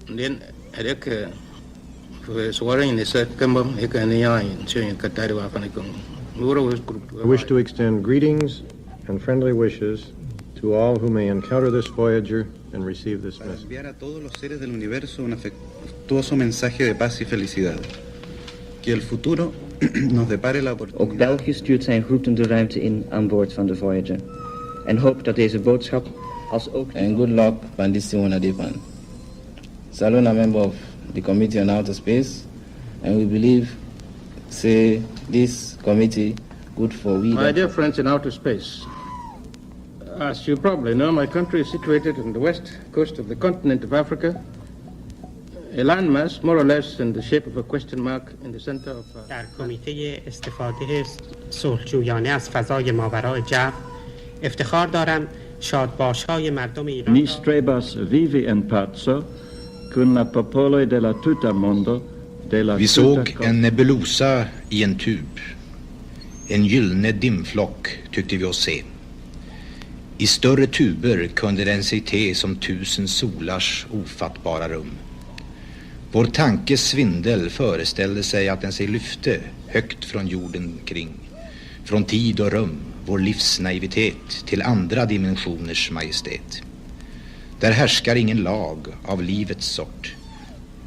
Then I wish to extend greetings and friendly wishes to all who may encounter this Voyager and receive this message. Enviar a todos los seres del universo un afectuoso mensaje de paz y felicidad. Que el futuro nos depare la Ook oportunidad. België stuurt zijn groeten de ruimte in aan boord van de Voyager. En hoopt dat deze boodschap als ook... And good luck, Bandisi Wanadepan. Salon, a member of the Committee on Outer Space, and we believe, say, this committee good for we... My dear friends in outer space, as you probably know, my country is situated on the west coast of the continent of Africa, a landmass more or less in the shape of a question mark in the center of... در کمیته استفاده صلحجویانه از فضای ماورای جو افتخار دارم شادباش‌های مردم ایران Ni strebas vivi en pace con la popolo della tutta mondo della Vi såg en nebulosa i en tub. En gyllene dimflock tyckte vi oss se. I större tuber kunde den sig te som 1000 solars ofattbara rum. Vår tankes svindel föreställde sig att den sig lyfte högt från jorden kring. Från tid och rum, vår livs naivitet till andra dimensioners majestät. Där härskar ingen lag av livets sort.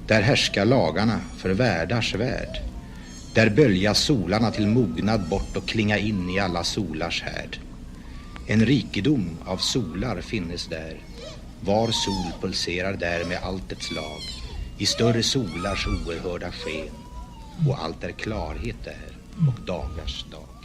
Där härskar lagarna för världars värld. Där bölja solarna till mognad bort och klinga in i alla solars härd. En rikedom av solar finnes där. Var sol pulserar där med allt ett slag. I större solars oerhörda sken. Och allt är klarhet där och dagars dag.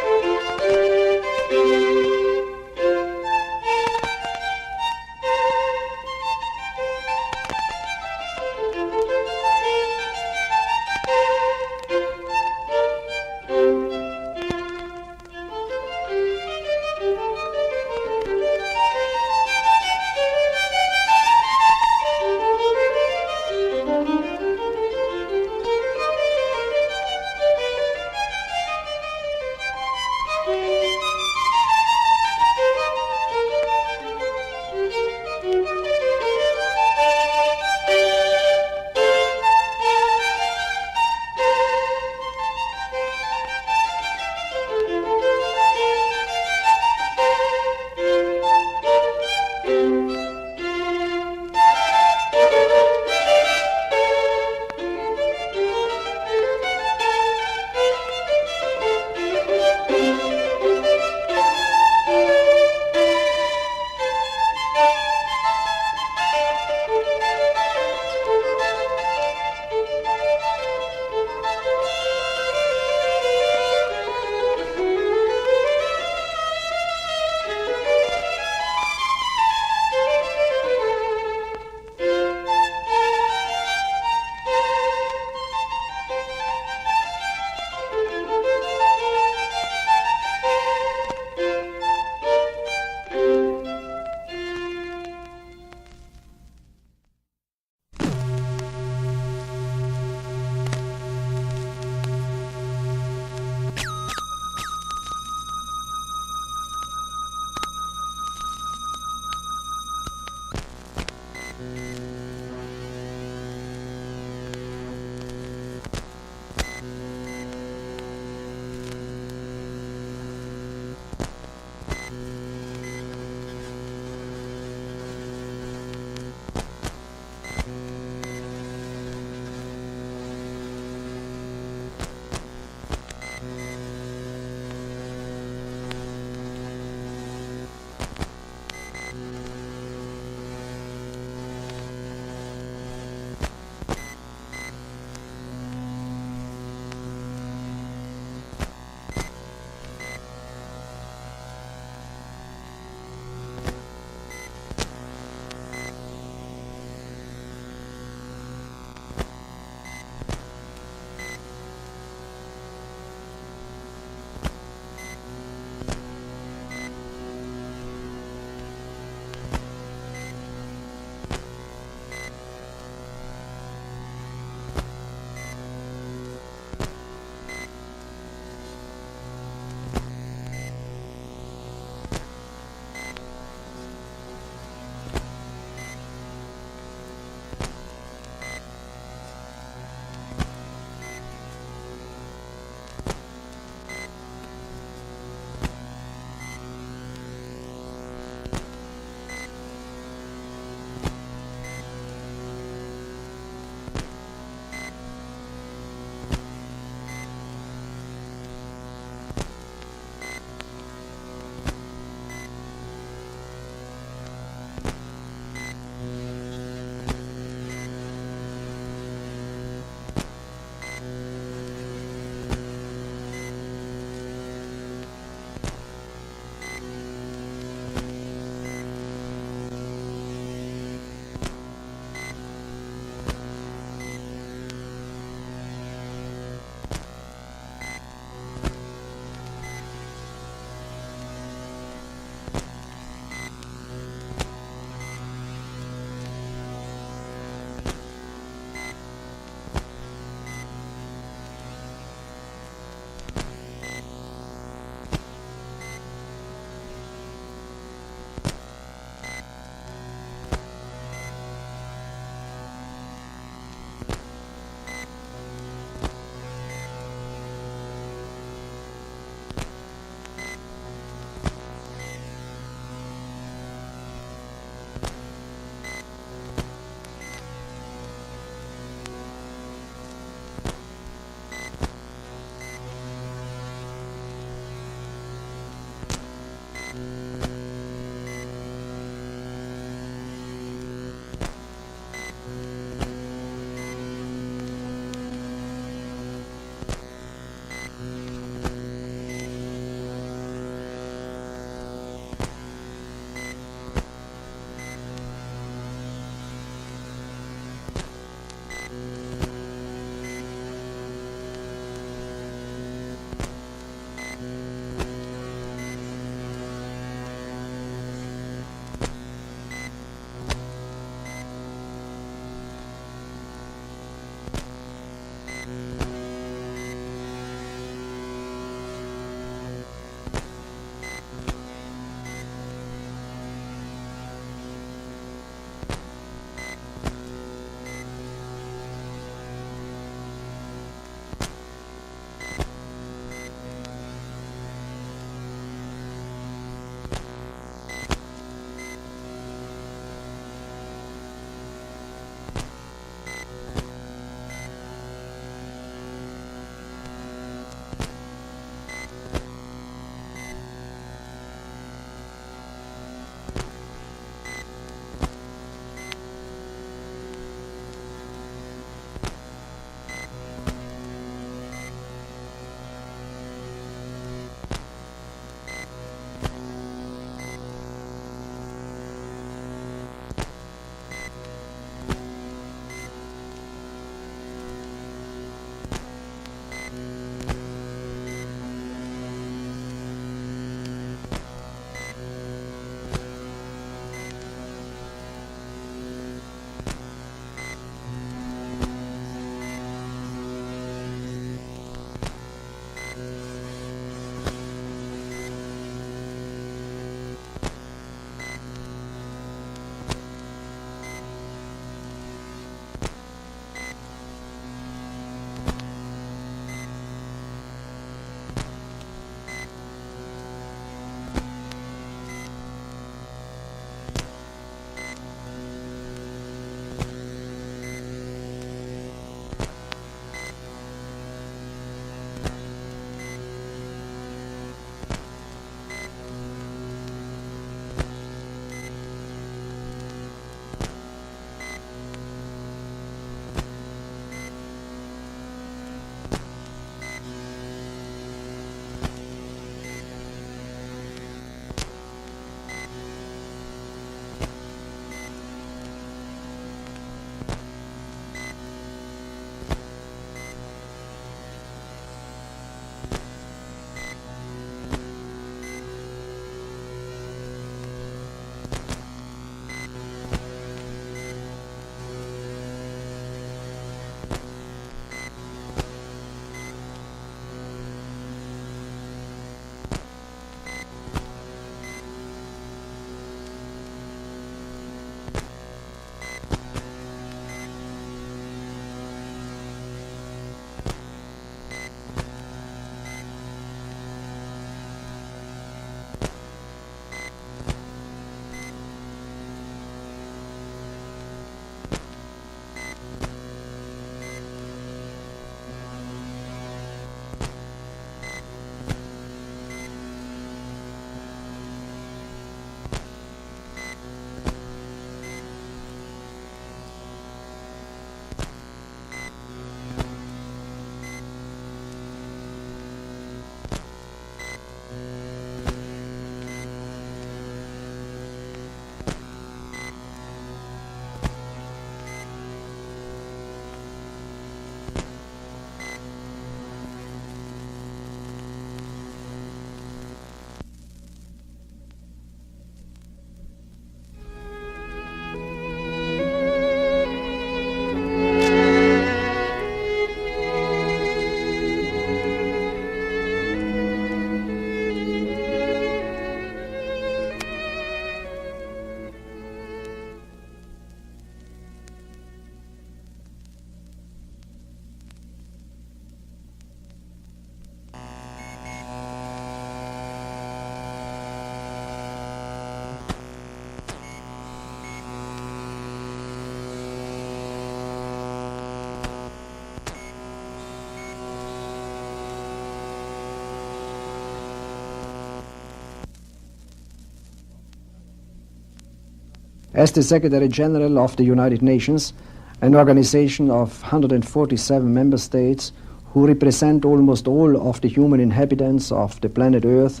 As the Secretary General of the United Nations, an organization of 147 member states who represent almost all of the human inhabitants of the planet Earth,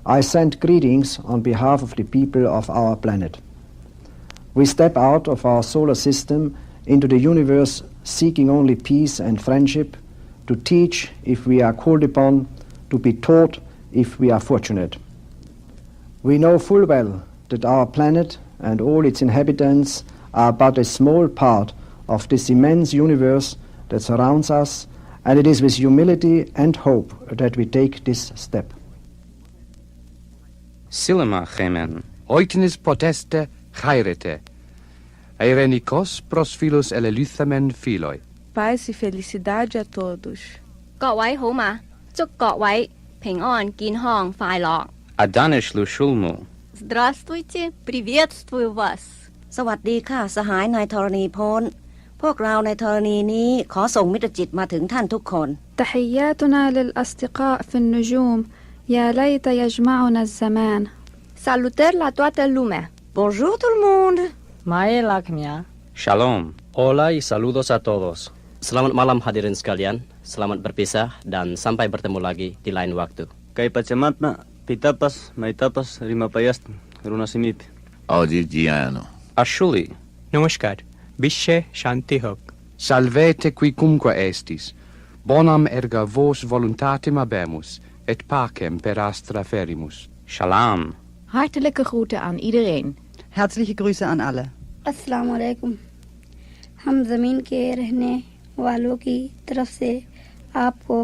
I send greetings on behalf of the people of our planet. We step out of our solar system into the universe seeking only peace and friendship, to teach if we are called upon, to be taught if we are fortunate. We know full well that our planet and all its inhabitants are but a small part of this immense universe that surrounds us, and it is with humility and hope that we take this step. Silema gemen, oitenis poteste chairete, eirenikos pros philos eleluthamen philoi. Paz e felicidade a todos. 各位好嘛，祝各位平安健康快乐。 Adanish lushulmu. Здравствуйте, приветствую вас. สวัสดีค่ะสหายนายธรณีพลพวกเราในธรณีนี้ขอส่งมิตรจิตมาถึงท่านทุกคน تحياتنا للأصدقاء في النجوم يا ليت يجمعنا الزمان. Salutări la toată lumea. Bonjour tout le monde. Mae lakmia. Shalom. Hola y saludos a todos. Selamat malam hadirin sekalian. Selamat berpisah dan sampai bertemu lagi di lain waktu. Kay pachamatna, pitapas, maitapas, rimapayast, runasimit. Audigiano. Ashuli. Namaskar. Bishe shanti hoc. Salvete quicumque estis. Bonam erga vos voluntatem habemus, et pacem per astra ferimus. Shalom. Hartelijke groeten aan iedereen. Herzliche Grüße an alle. अस्सलाम वालेकुम हम ज़मीन के रहने वालों की तरफ से आपको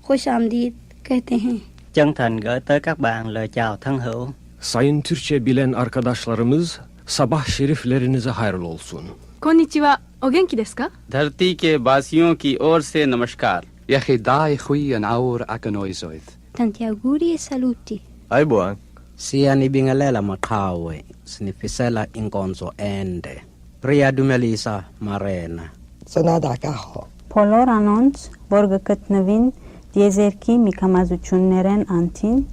खुश आमदीद कहते हैं. Chân thành gửi tới các bạn lời chào thân hữu. Sayın Türkçe bilen arkadaşlarımız, sabah şeriflerinize hayırlı olsun. Konnichiwa, o genki desu ka? धरती के वासियों की ओर से नमस्कार. Yechidai chui an aur aganoisoid. Tanti auguri e saluti. Aibuan. Sian ibingalela makawe, snifisela inkonzo ende. Pria dumelisa marena. Sanada kaho. Polor anons, borgă cât nevin, diezerki mikamazuchuneren antin,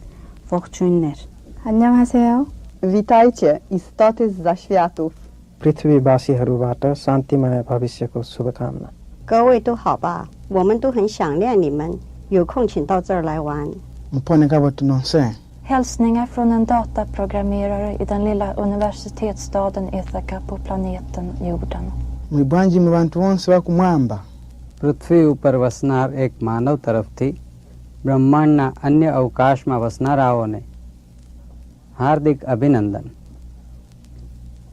fortuner. 안녕하세요. Witajcie, istoty zza światów. पृथ्वीवासीहरूबाट शान्तिमय भविष्यको शुभकामना. 各位都好吧，我们都很想念你们，有空请到这儿来玩。 Hälsningar från en dataprogrammerare i den lilla universitetsstaden Ithaca på planeten jorden. પૃથ્વી ઉપર વસનાર એક માનવ તરફથી બ્રહ્માંડના અન્ય અવકાશમાં વસનારાઓને હાર્દિક અભિનંદન.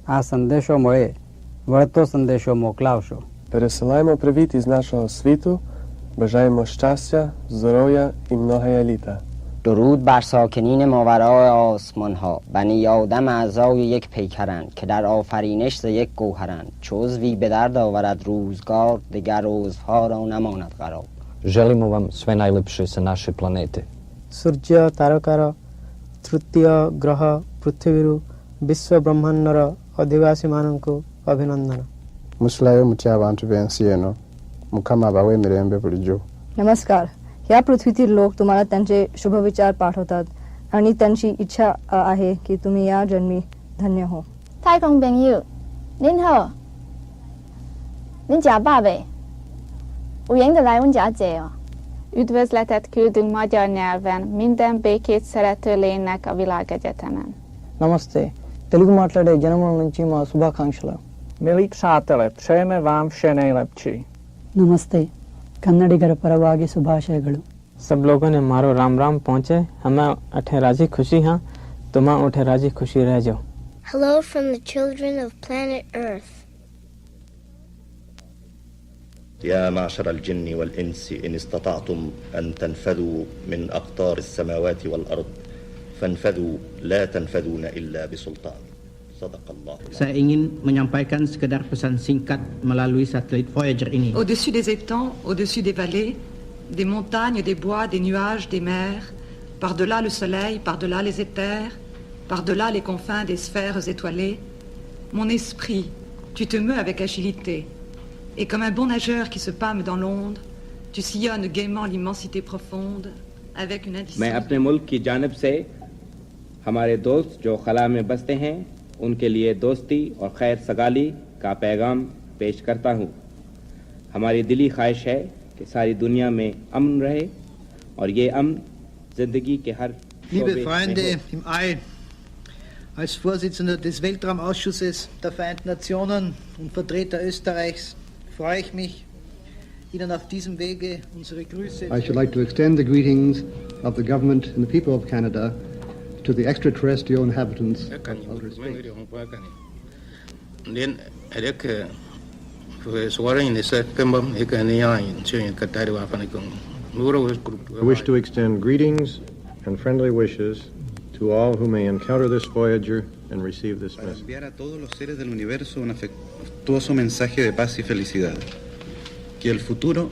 આ સંદેશો મળે વળતો સંદેશો મોકલાવશો. Пересилаємо привіт із нашого світу, бажаємо щастя, здоров'я і многоя літа. درود بر ساکنین ماورای آسمان ها. بنی آدم اعضای یک پیکرند که در آفرینش ز یک گوهرند. چو عضوی به درد آورد روزگار، دگر عضوها را نماند قرار. Želimo vam sve najlepše sa naše planete. ସୂର୍ଯ୍ୟ ତାରକାର ତୃତୀୟ ଗ୍ରହ ପୃଥିବୀରୁ ବିଶ୍ୱ ବ୍ରହ୍ମାଣ୍ଡର ଅଧିବାସୀମାନଙ୍କୁ ଅଭିନନ୍ଦନ. Muslayo mutiabantu bensieno mukama bawemirembe bulijo. नमस्कार. या पृथ्वीतील लोक तुम्हाला त्यांचे शुभ विचार पाठवतात आणि त्यांची इच्छा आहे की तुम्ही या जन्मी धन्य हो. 太空朋友，您好，您家爸爸，有影得来阮家坐哦. Üdvözletet küldünk magyar nyelven minden békét szerető lénynek a világegyetemen. Namaste. Telugu మాట్లాడే జనముల నుంచి మా శుభాకాంక్షలు. Milí přátelé, přejeme vám vše nejlepší. Namaste. कन्नडिगर परवागी शुभाशयಗಳು. सब लोगों ने मारो राम राम पहुँचे. हमें अठे राजी खुशी हाँ, तुम उठे राजी खुशी रह जाओ. Hello from the children of planet Earth. يا معشر الجن والإنس إن استطعتم أن تنفذوا من أقطار السماوات والأرض فانفذوا لا تنفذون إلا بسلطان. Saya ingin menyampaikan sekedar pesan singkat melalui satelit Voyager ini. Au-dessus des étangs, au-dessus des vallées, des montagnes, des bois, des nuages, des mers, par-delà le soleil, par-delà les éthers, par-delà les confins des sphères étoilées, mon esprit, tu te meus avec agilité, et comme un bon nageur qui se pâme dans l'onde, tu sillonnes gaiement l'immensité profonde, avec une indicible... मैं अपने मुल्क की जानिब से हमारे दोस्त जो खला में बसते हैं उनके लिए दोस्ती और खैर सगाली का पैगाम पेश करता हूँ। हमारी दिली ख्वाहिश है कि सारी दुनिया में अमन रहे और ये अमन जिंदगी के हर Liebe Freunde im All, als Vorsitzender des Weltraumausschusses der Vereinten Nationen und Vertreter Österreichs freue ich mich, Ihnen auf diesem Wege unsere Grüße. I should like to extend the greetings of the government and the people of Canada to the extraterrestrial inhabitants of outer space. I wish to extend greetings and friendly wishes to all who may encounter this Voyager and receive this message. Enviar a todos los seres del universo un afectuoso mensaje de paz y felicidad. Que el futuro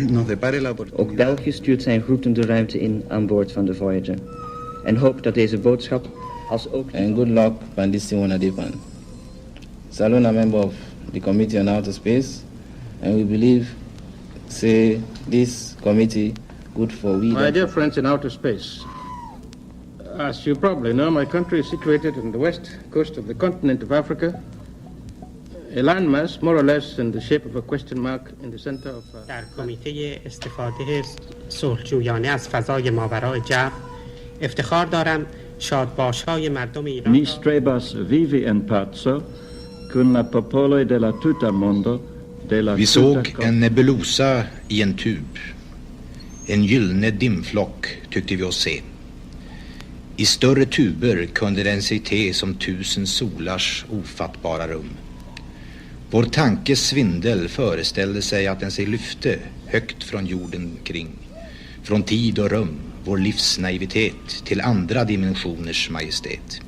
nos depare la Ook oportunidad. België stuurt zijn groeten de ruimte in aan boord van de Voyager. En hoopt dat deze boodschap als ook... And good luck, Bandisi Wanadipan. Salon, a member of the Committee on Outer Space, and we believe, say, this committee good for we... My dear friends in outer space, as you probably know, my country is situated on the west coast of the continent of Africa, a landmass more or less in the shape of a question mark in the center of... در کمیته استفاده صلحجویانه از فضای ماورای جبر افتخار دارم شادباش‌های مردم ایران Ni strebas vivi en pazzo con la popolo della tutta mondo della Vi tutta såg en nebulosa i en tub. En gyllene dimflock tyckte vi oss se. I större tuber kunde den sig te som 1000 solars ofattbara rum. Vår tankes svindel föreställde sig att den sig lyfte högt från jorden kring. Från tid och rum, vår livsnaivitet till andra dimensioners majestät.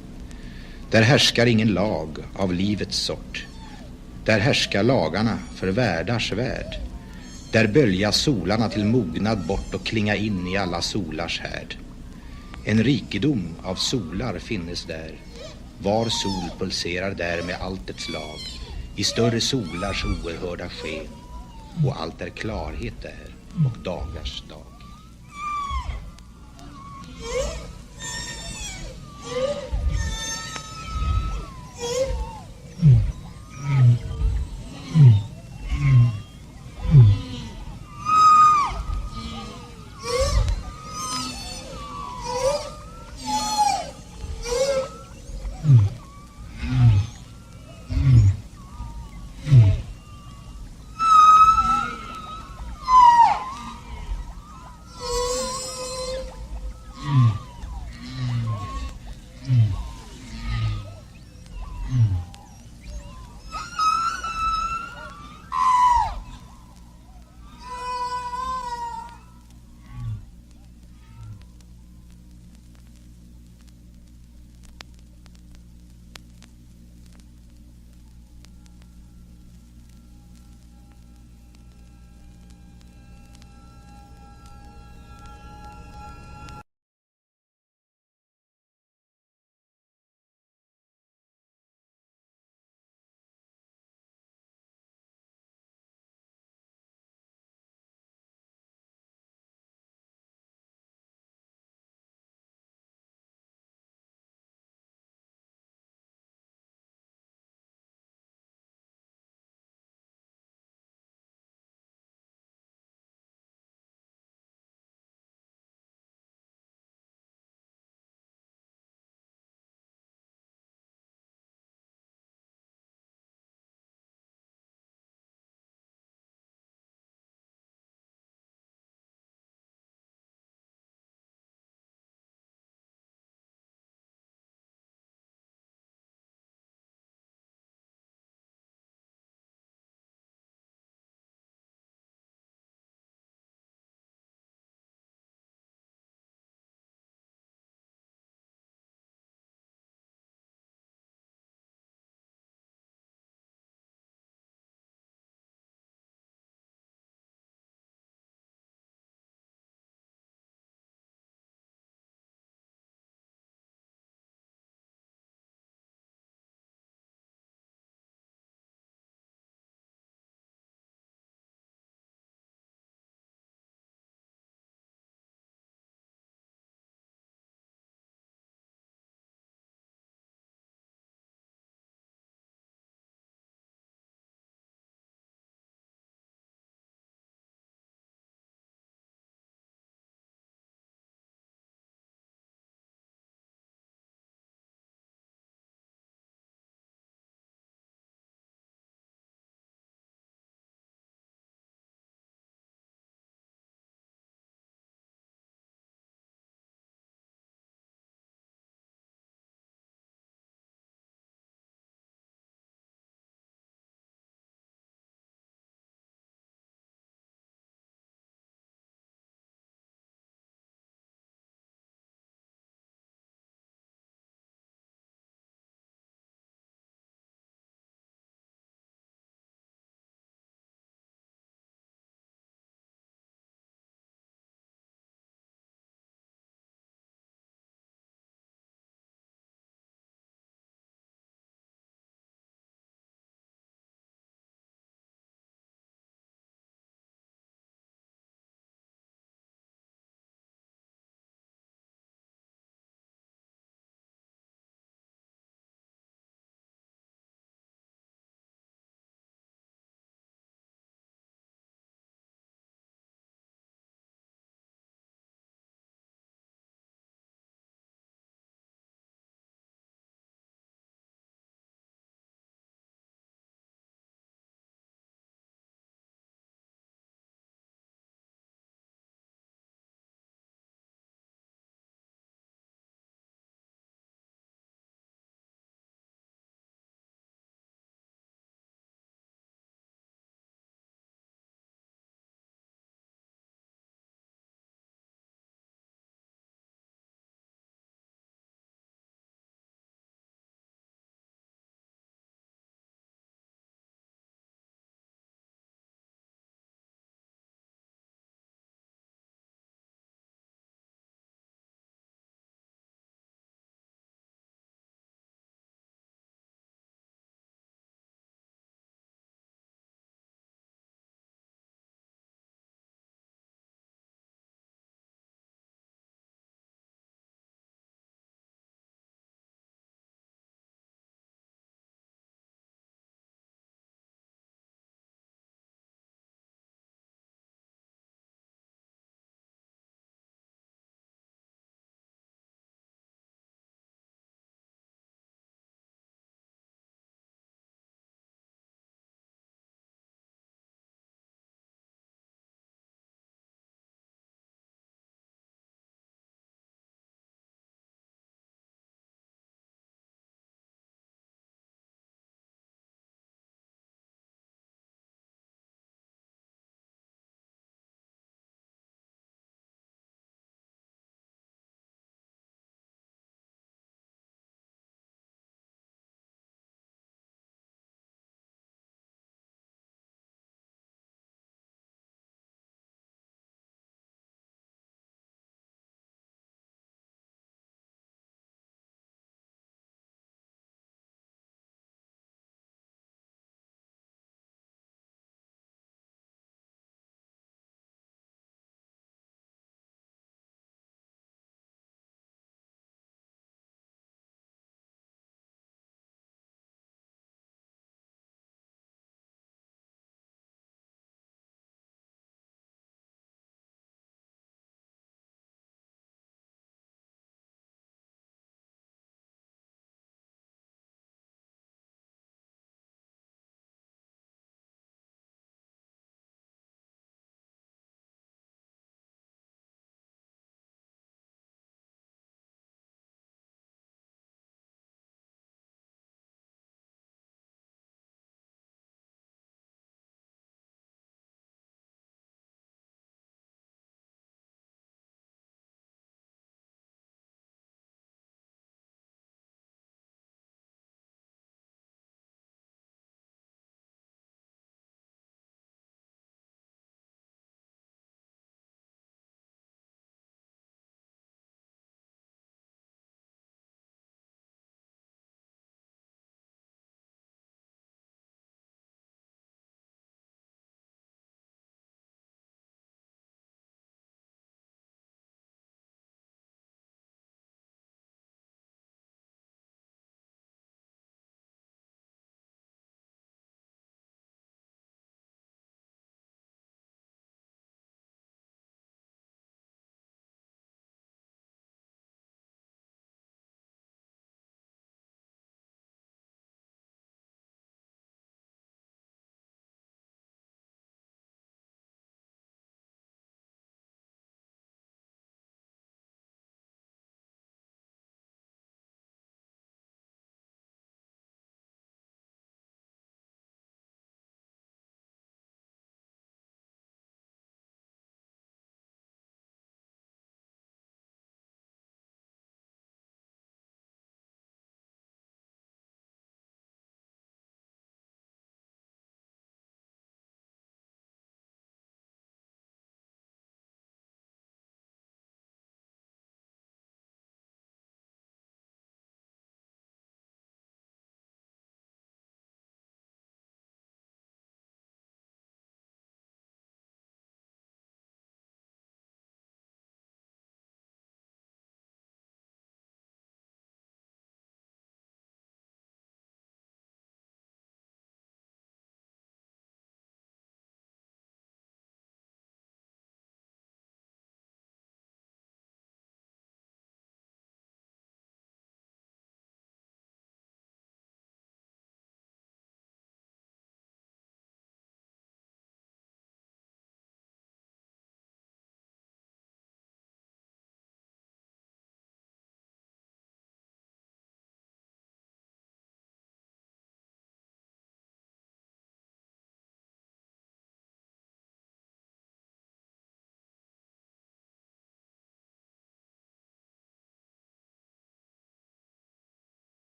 Där härskar ingen lag av livets sort. Där härskar lagarna för världars värld. Där bölja solarna till mognad bort och klinga in i alla solars härd. En rikedom av solar finnes där. Var sol pulserar där med allt ett slag. I större solars oerhörda sken. Och allt är klarhet där och dagars dag.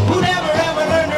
Who never ever learned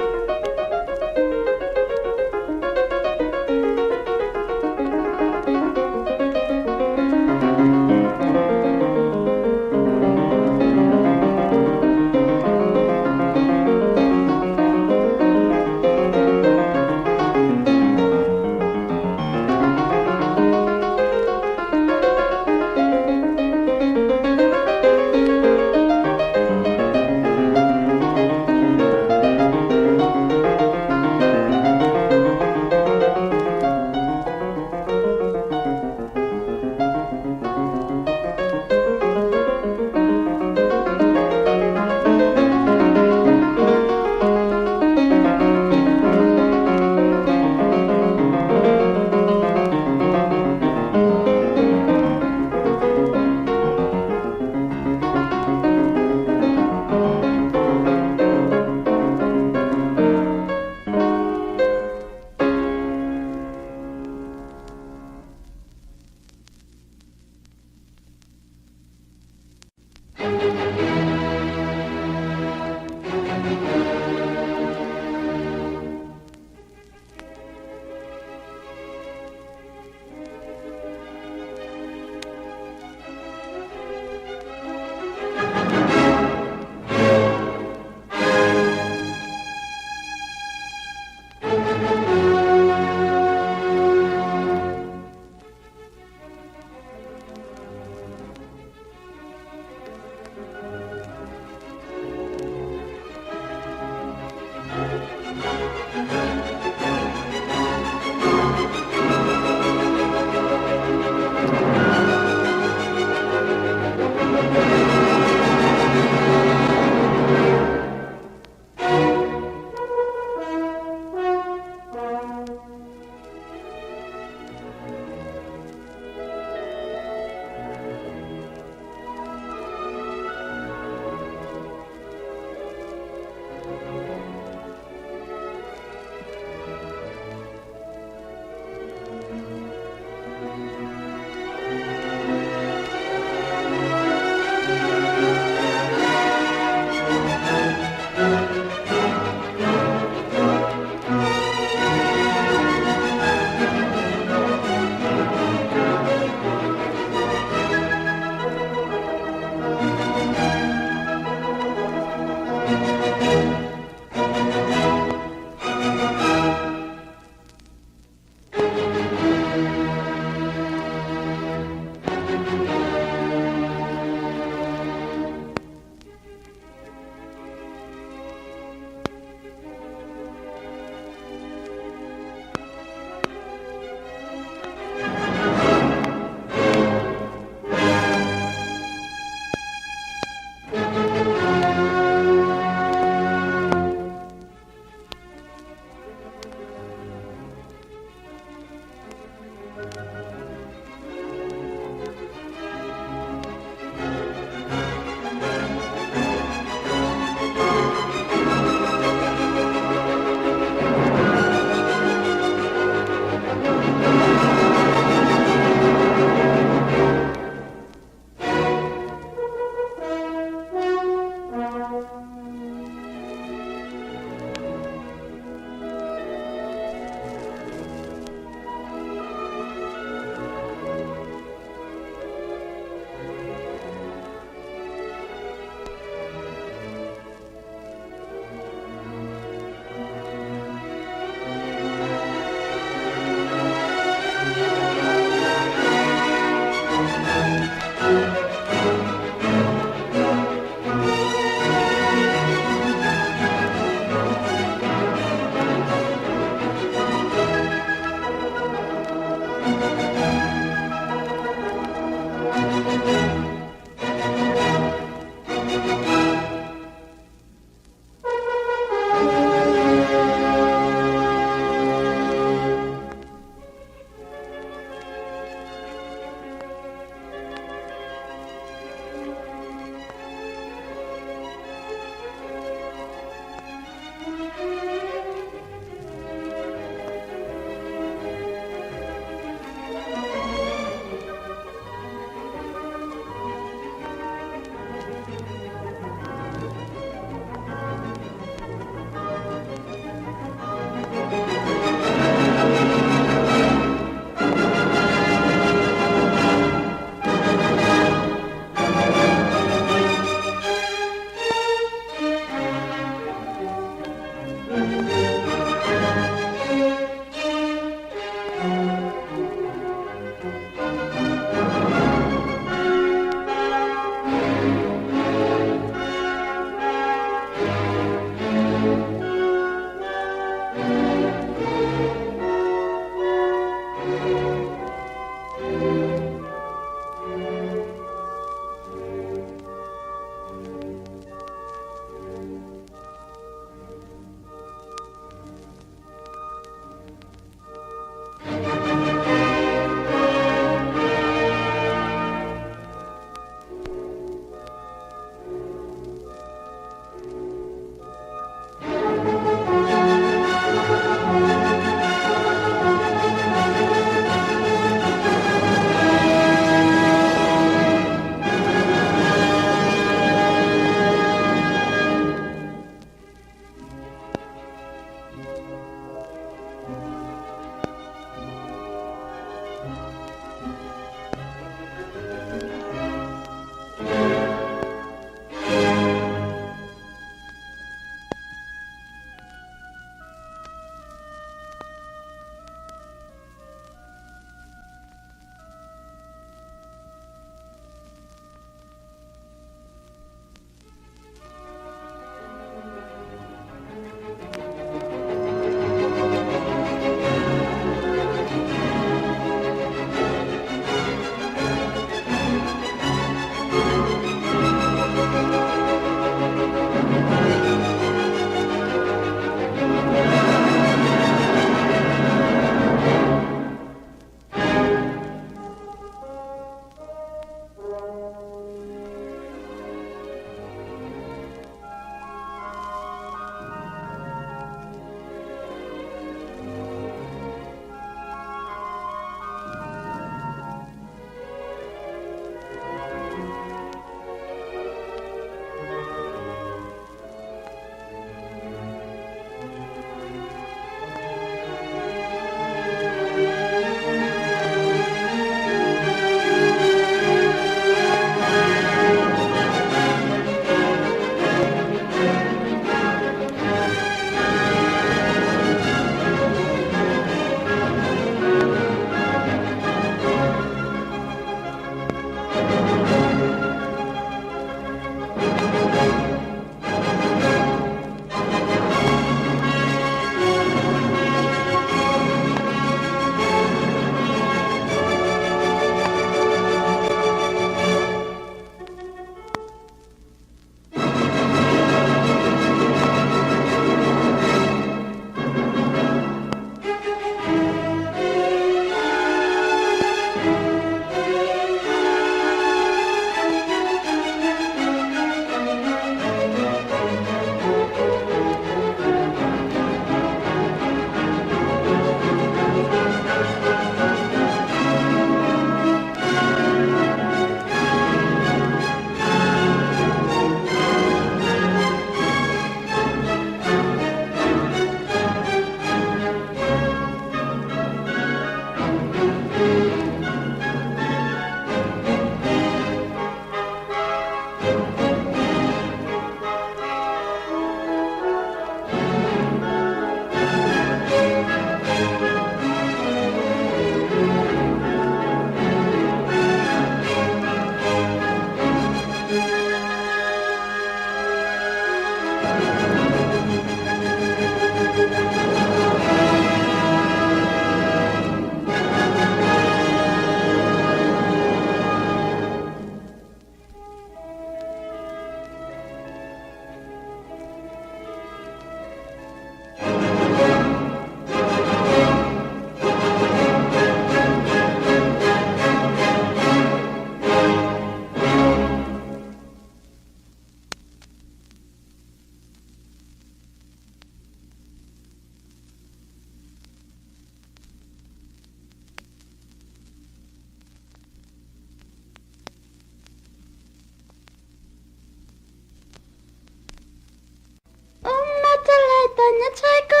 Chaka,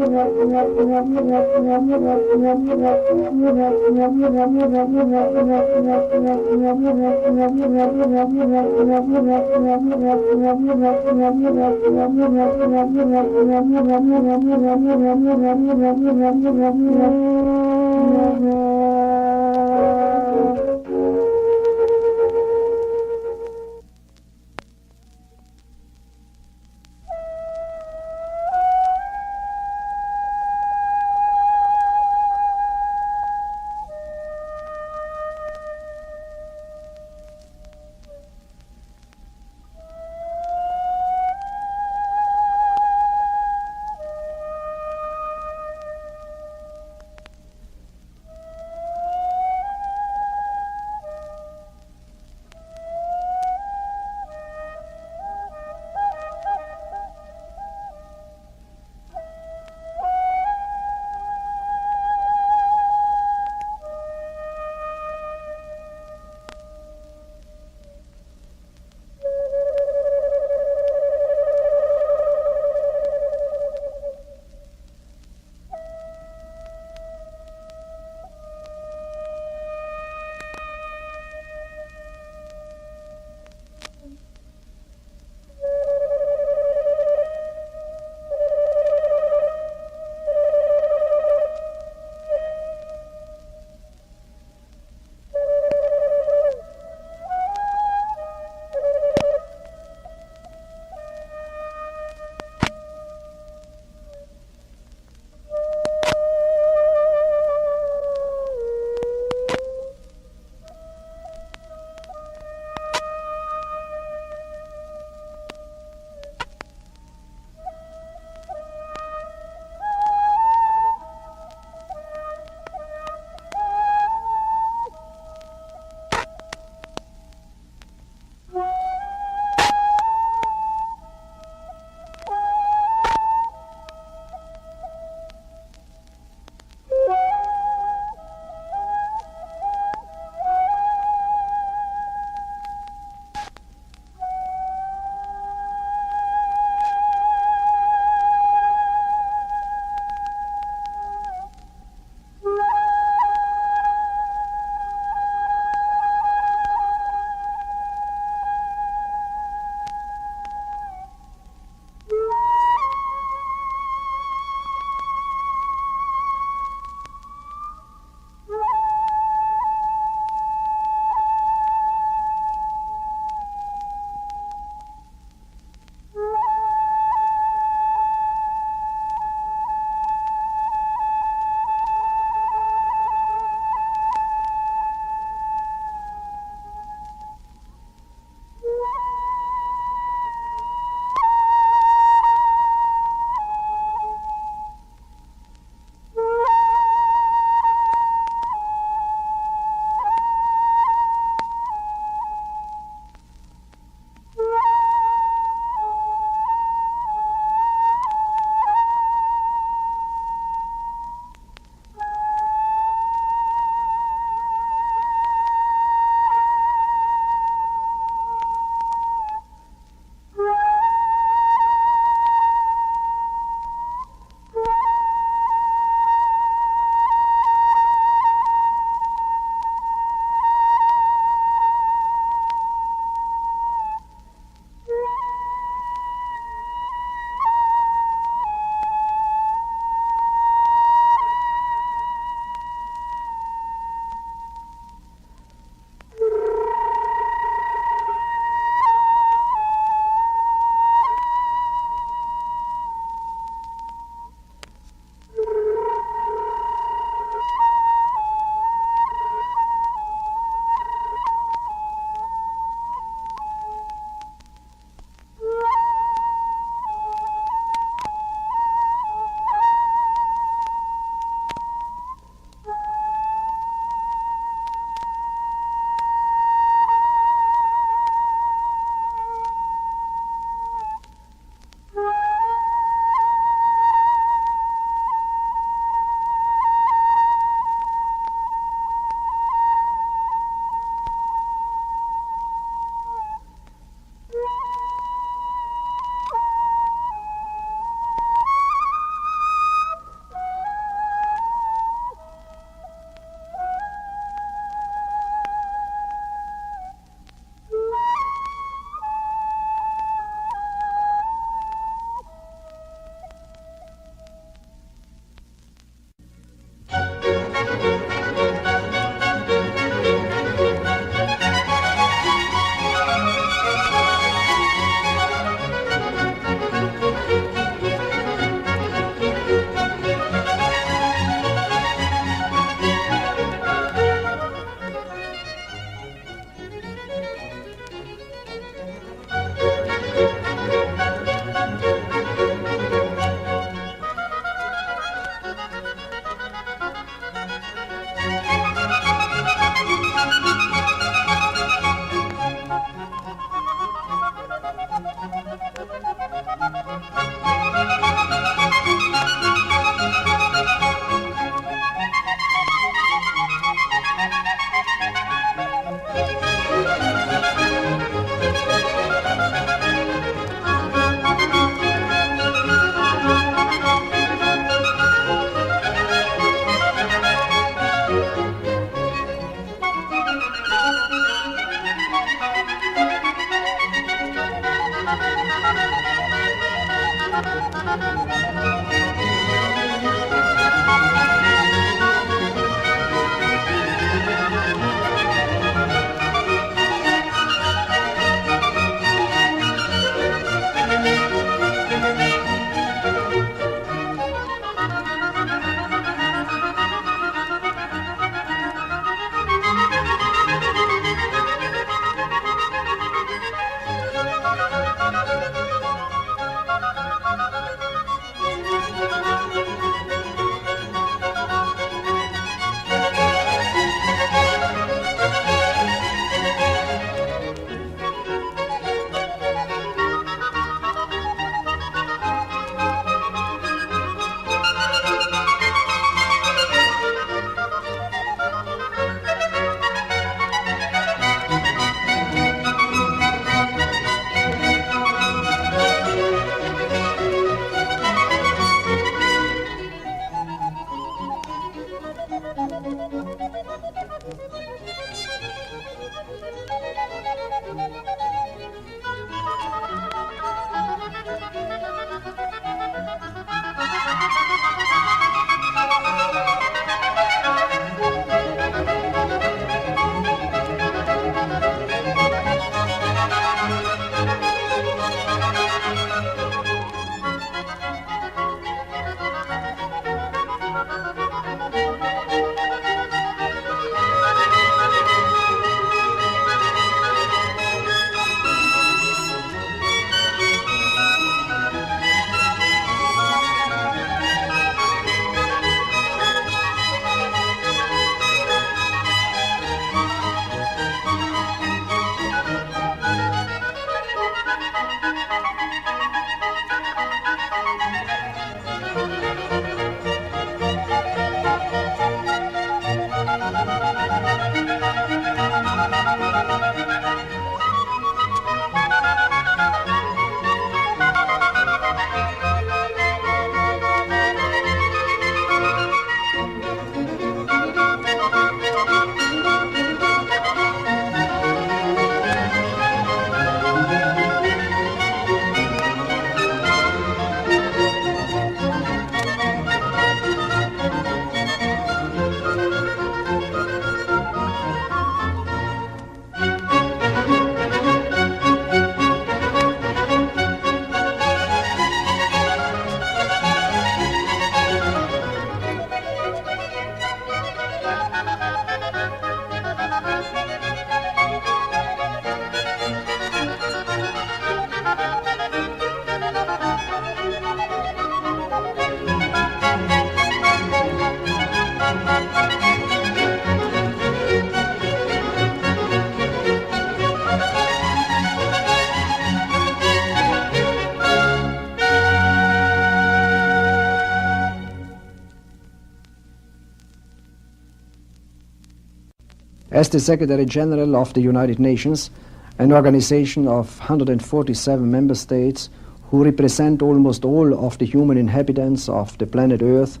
As the Secretary General of the United Nations, an organization of 147 member states who represent almost all of the human inhabitants of the planet Earth,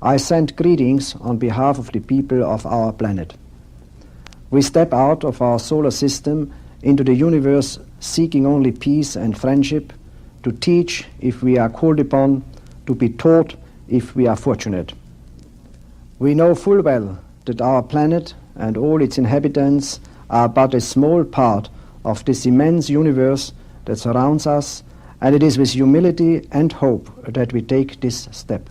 I send greetings on behalf of the people of our planet. We step out of our solar system into the universe seeking only peace and friendship, to teach if we are called upon, to be taught if we are fortunate. We know full well that our planet and all its inhabitants are but a small part of this immense universe that surrounds us, and it is with humility and hope that we take this step.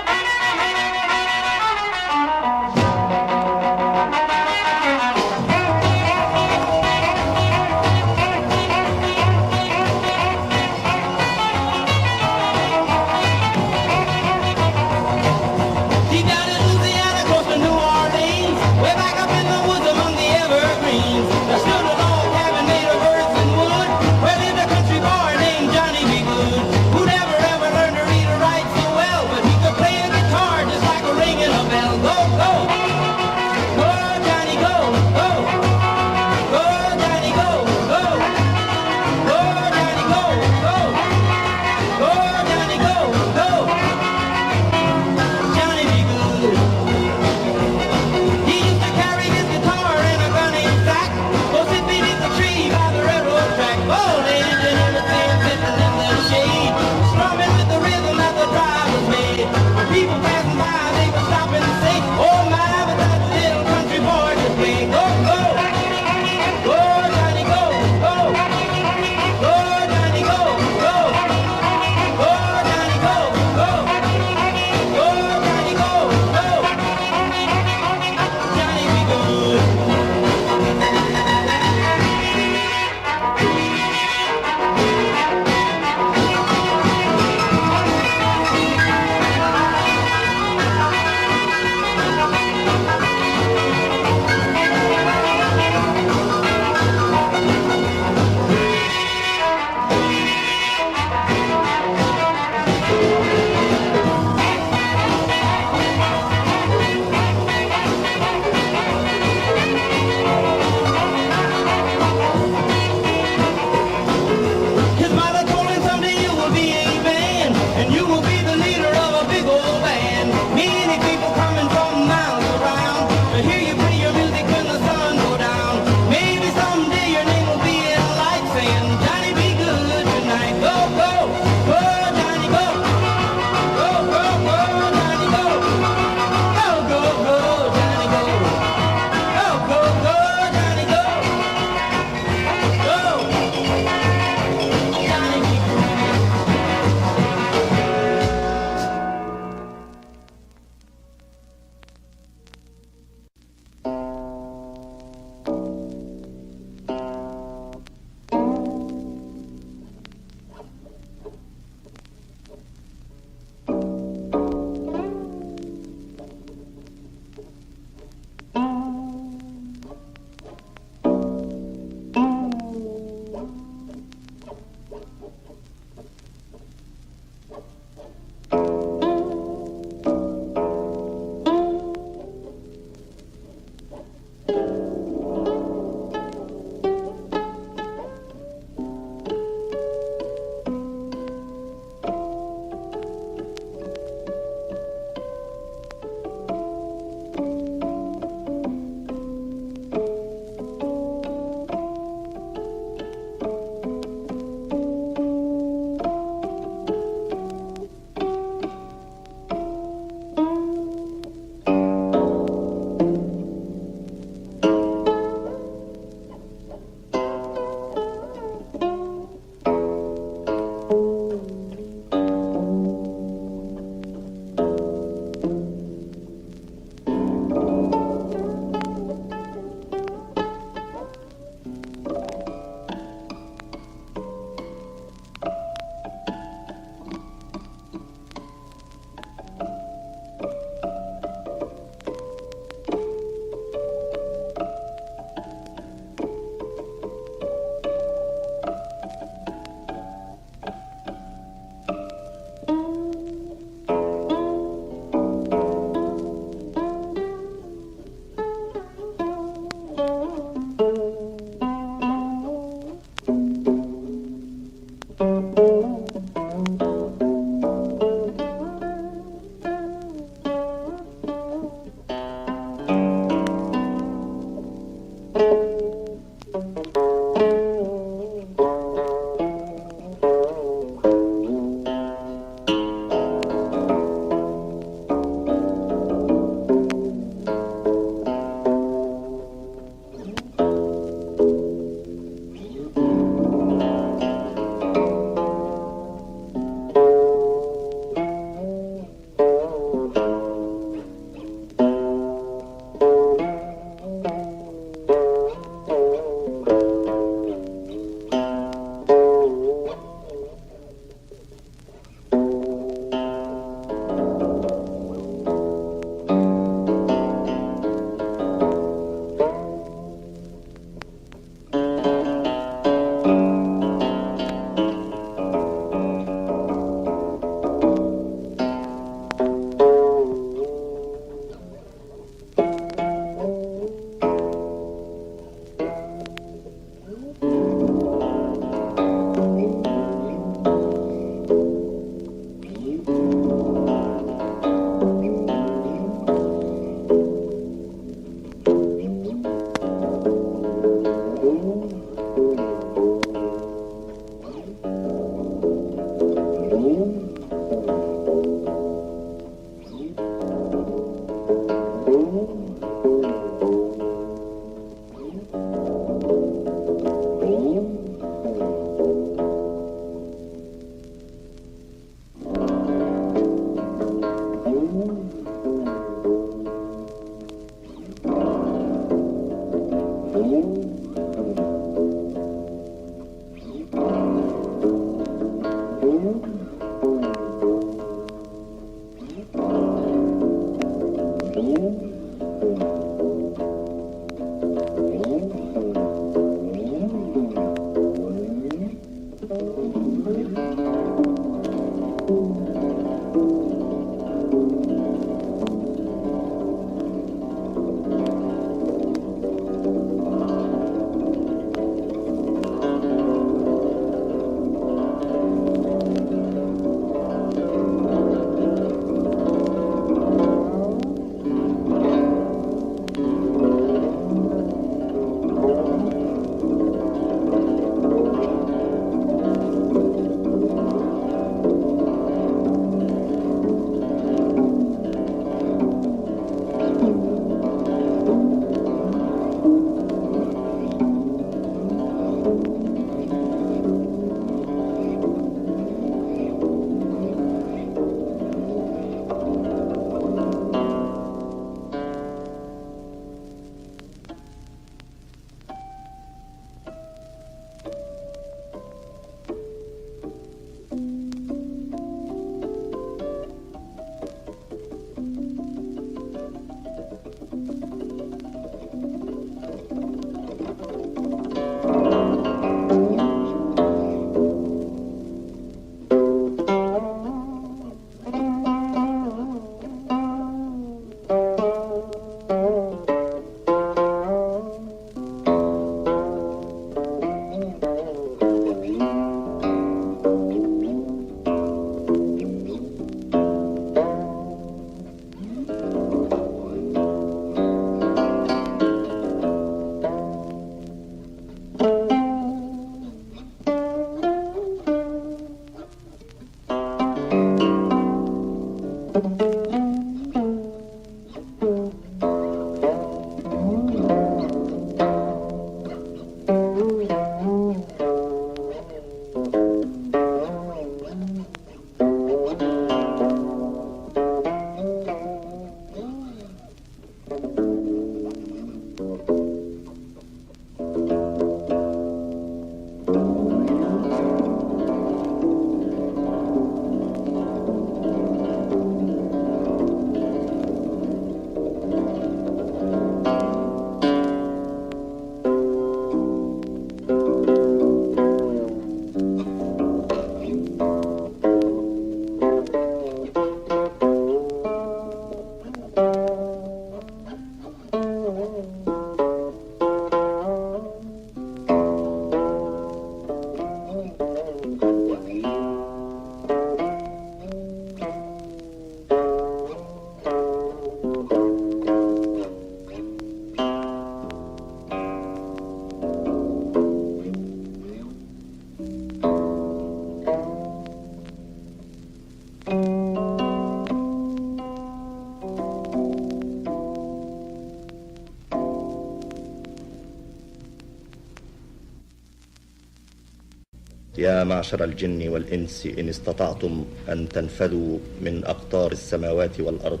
يا معشر الجن والإنس إن استطعتم أن تنفذوا من أقطار السماوات والأرض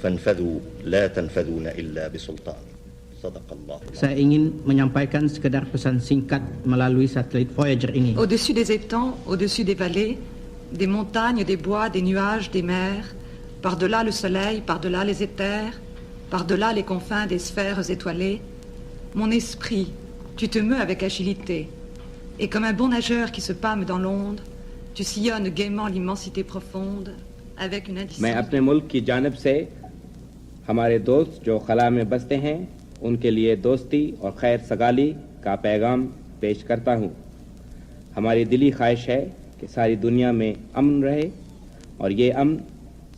فانفذوا لا تنفذون إلا بسلطان. صدق الله. Saya ingin menyampaikan sekedar pesan singkat melalui satelit Voyager ini. Au-dessus des étangs, au-dessus des vallées, des montagnes, des bois, des nuages, des mers, par-delà le soleil, par-delà les éthers, par-delà les confins des sphères étoilées, mon esprit, tu te meus avec agilité, et comme un bon nageur qui se pâme dans l'onde, tu sillonnes gaiement l'immensité profonde avec une indiscrétion. मैं अपने मुल्क की जानिब से हमारे दोस्त जो खला में बसते हैं उनके लिए दोस्ती और खैर सगाली का पैगाम पेश करता हूँ। हमारी दिली ख्वाहिश है कि सारी दुनिया में अमन रहे और ये अमन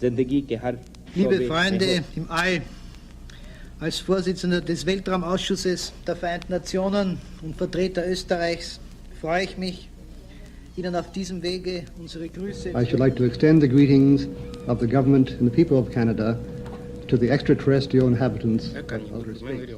जिंदगी के हर Liebe Freunde im All, als Vorsitzender des Weltraumausschusses der Vereinten Nationen und Vertreter Österreichs freue ich mich, Ihnen auf diesem Wege unsere Grüße. I should like to extend the greetings of the government and the people of Canada to the extraterrestrial inhabitants of outer space.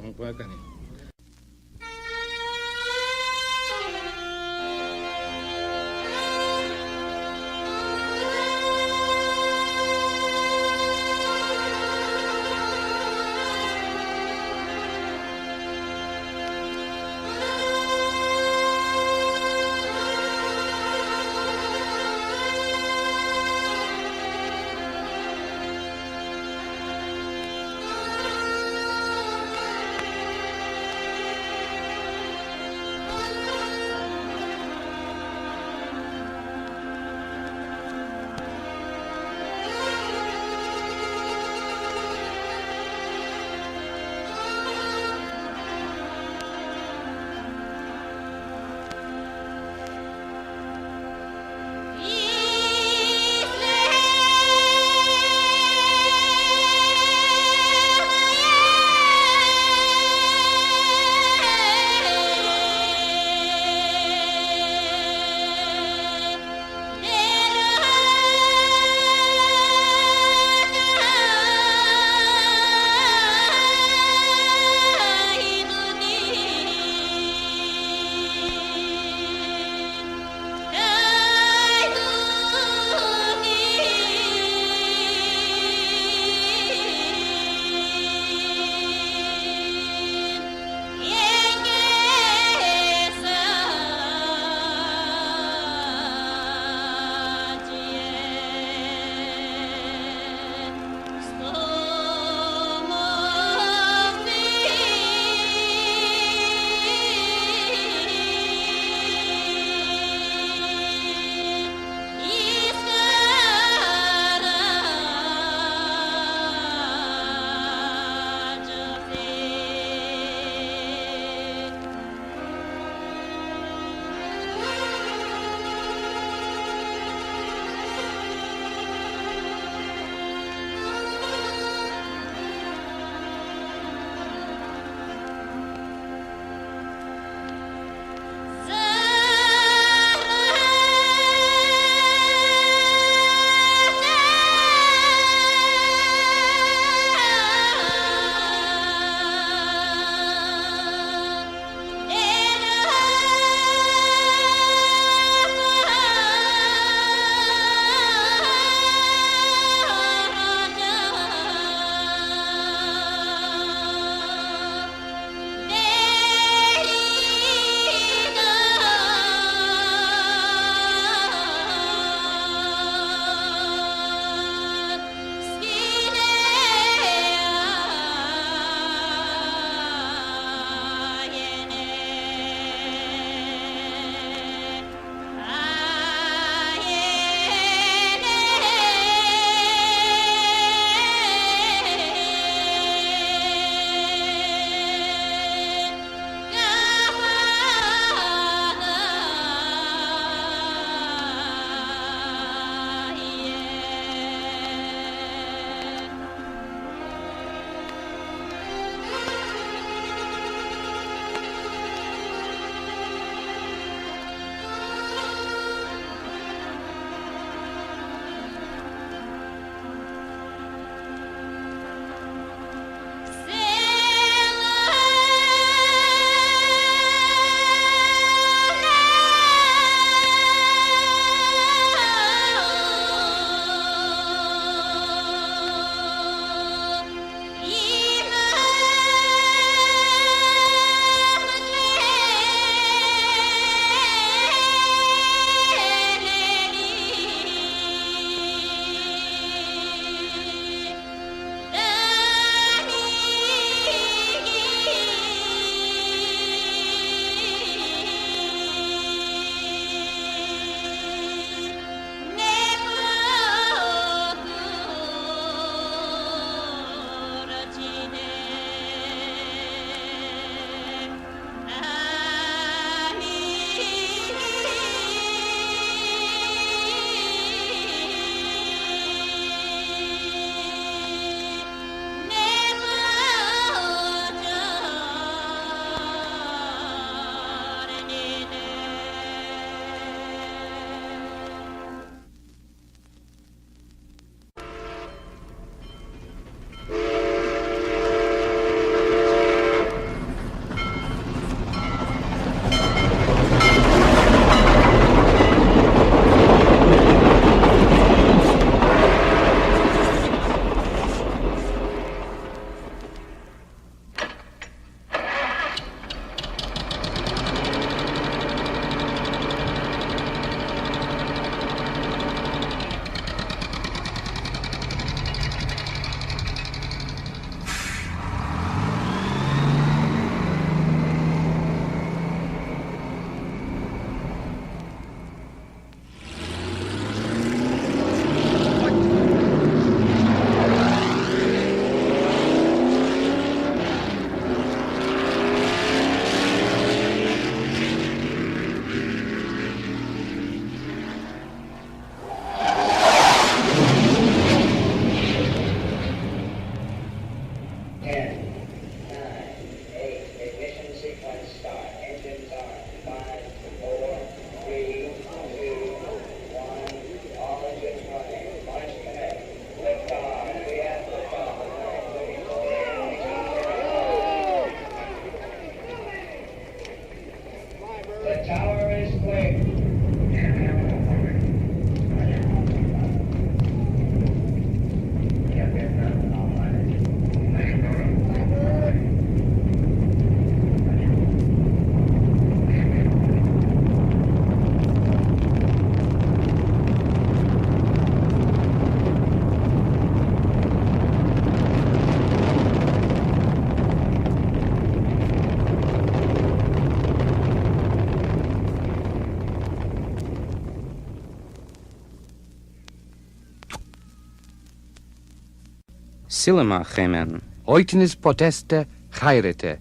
Silema gemen. Oitinis poteste chairete.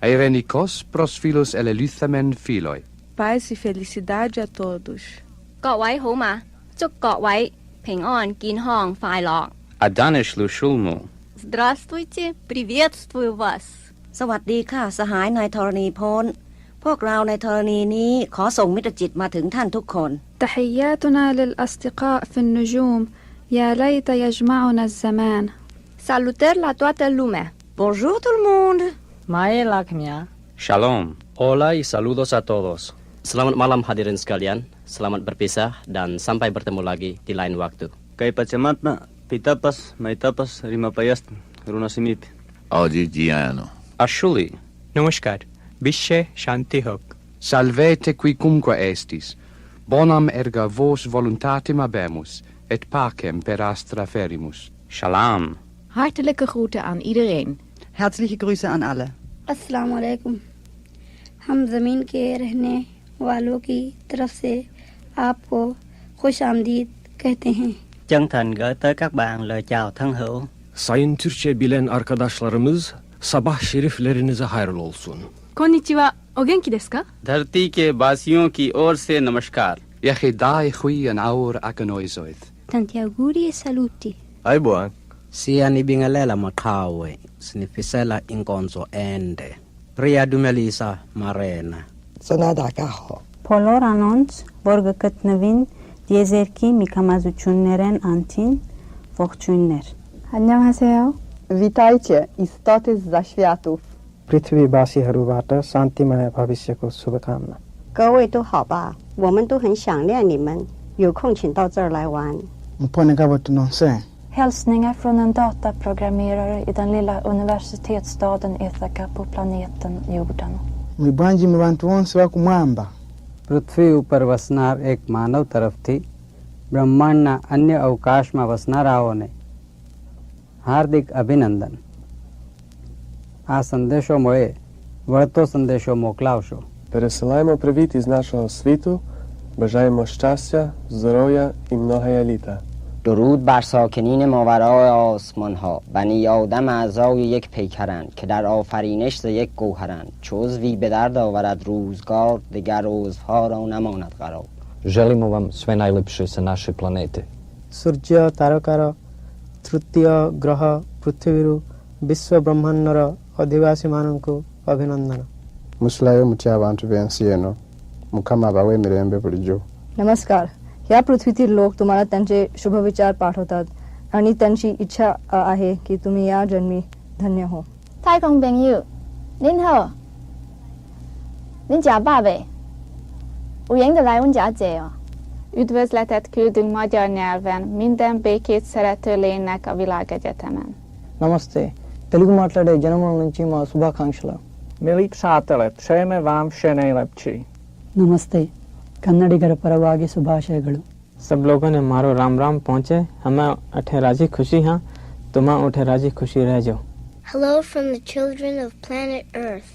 Eirenikos pros philos eleluthamen philoi. Paz e felicidade a todos. 各位好嘛，祝各位平安健康快樂。 Adanish lu shulmu. Здравствуйте, приветствую вас. สวัสดีค่ะสหายนายธรณีพลพวกเราในธรณีนี้ขอส่งมิตรจิตมาถึงท่านทุกคน تحياتنا للأصدقاء في النجوم يا ليت يجمعنا الزمان. Salutări la toată lumea. Bonjour tout le monde. Mae lakmia. Shalom. Hola y saludos a todos. Selamat malam hadirin sekalian. Selamat berpisah dan sampai bertemu lagi di lain waktu. Kay pachamatna, pitapas, maitapas, rimapayast, runasimit. Audigiano. Ashuli. Namaskar. Bishe shanti hok. Salvete quicumque estis. Bonam erga vos voluntatem habemus, et pacem per astra ferimus. Shalom. Hartelijke groeten aan iedereen. Herzliche Grüße an alle. अस्सलाम वालेकुम हम ज़मीन के रहने वालों की तरफ से आपको खुश आमदीद कहते हैं. Chân thành gửi tới các bạn lời chào thân hữu. Sayın Türkçe bilen arkadaşlarımız, sabah şeriflerinize hayırlı olsun. Konnichiwa, o genki desu ka? धरती के वासियों की ओर से नमस्कार. Yechidai chui an aur aganoisoid. Tanti auguri e saluti. Aibuan. Sian ibingalela makawe, snifisela inkonzo ende. Ria dumelisa marena. Sanada kaho. Բոլոր անոնց, որ գտնվին դիեզերքի միքամազություններեն անտին, ողջույններ. 안녕하세요. Witajcie, istoty z zaświatów. पृथ्वीवासीहरूबाट शान्तिमय भविष्यको शुभकामना. 各位都好吧，我们都很想念你们，有空请到这儿来玩。 Hälsningar från en dataprogrammerare i den lilla universitetsstaden Ithaca på planeten jorden. પૃથ્વી ઉપર વસનાર એક માનવ તરફથી બ્રહ્માંડના અન્ય અવકાશમાં વસનારાઓને હાર્દિક અભિનંદન. આ સંદેશો મળે વળતો સંદેશો મોકલાવશો. Пересилаємо привіт із нашого світу, бажаємо щастя, здоров'я і многоя літа. درود بر ساکنین ماورای آسمان ها. بنی آدم اعضای یک پیکرند که در آفرینش ز یک گوهرند. چو عضوی به درد آورد روزگار، دگر عضوها را نماند قرار. Želimo vam sve najlepše sa naše planete. ସୂର୍ଯ୍ୟ ତାରକାର ତୃତୀୟ ଗ୍ରହ ପୃଥିବୀରୁ ବିଶ୍ୱ ବ୍ରହ୍ମାଣ୍ଡର ଅଧିବାସୀମାନଙ୍କୁ ଅଭିନନ୍ଦନ. Muslayo mutiabantu bensieno. Mukama bawe mirembe bulijjo. नमस्कार. या पृथ्वीतील लोक तुम्हाला त्यांचे शुभविचार पाठवतात आणि त्यांची इच्छा आहे की तुम्ही या जन्मी धन्य हो. 太空朋友，您好，您食飽未？有影就嚟阮家坐哦. Üdvözletet küldünk magyar nyelven minden békét szerető lénynek a világegyetemen. Namaste. Telugu మాట్లాడే జనముల నుంచి మా శుభాకాంక్షలు. Milí přátelé, přejeme vám vše nejlepší. Namaste. कन्नडिगर परवागी शुभाशयಗಳು. सब लोगों ने मारो राम राम पहुँचे. हमें अठे राजी खुशी हाँ, तुम उठे राजी खुशी रह जाओ. Hello from the children of planet Earth.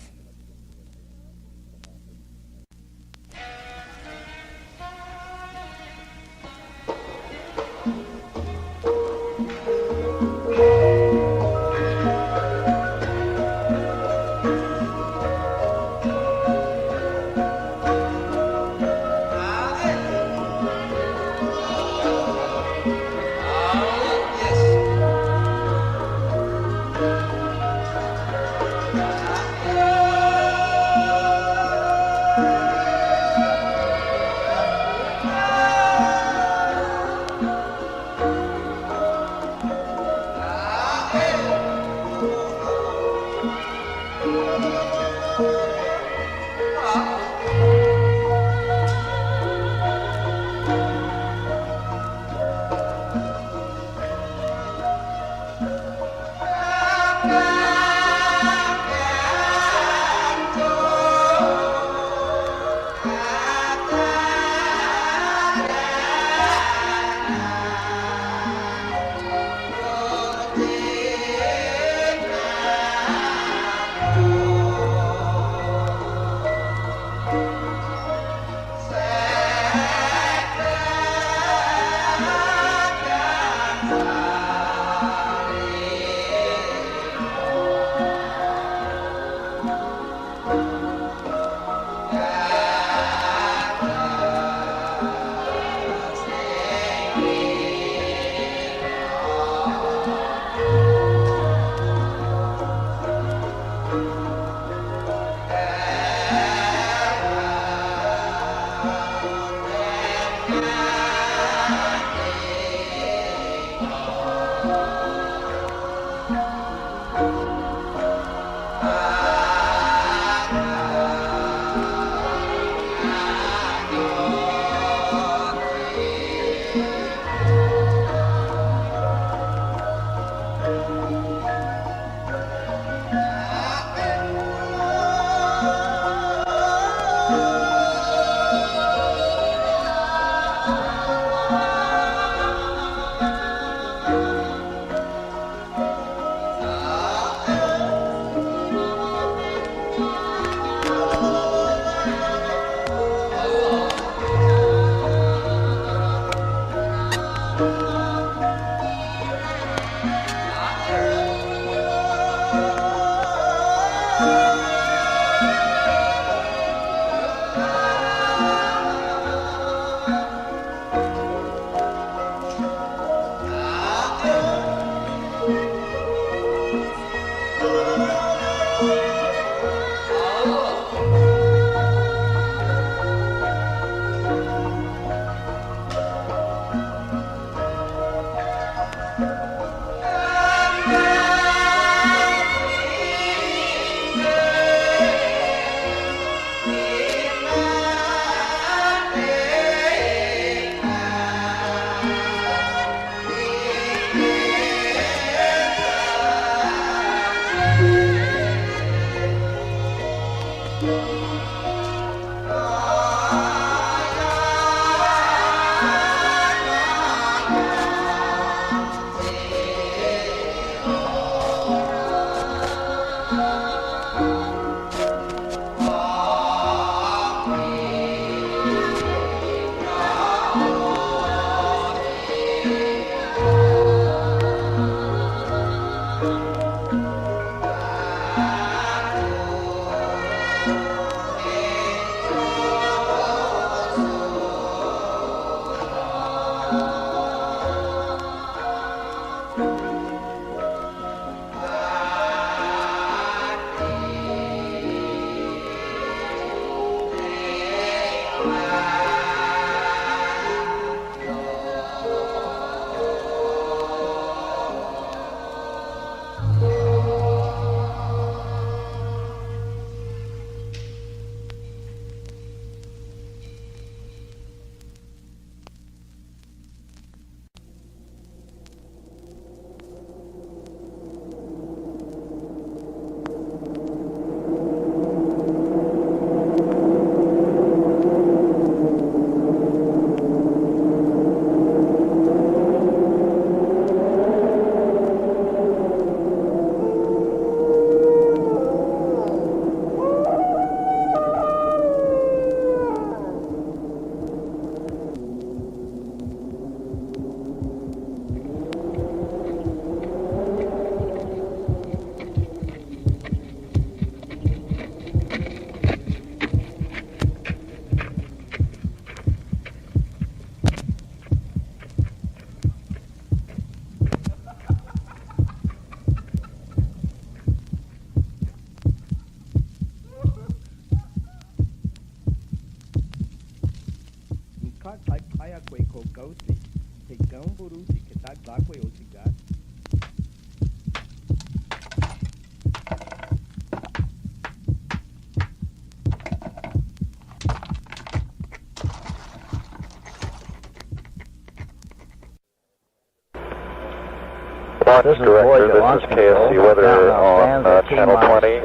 This is Voyager Launch Control. KSC weather on channel 20.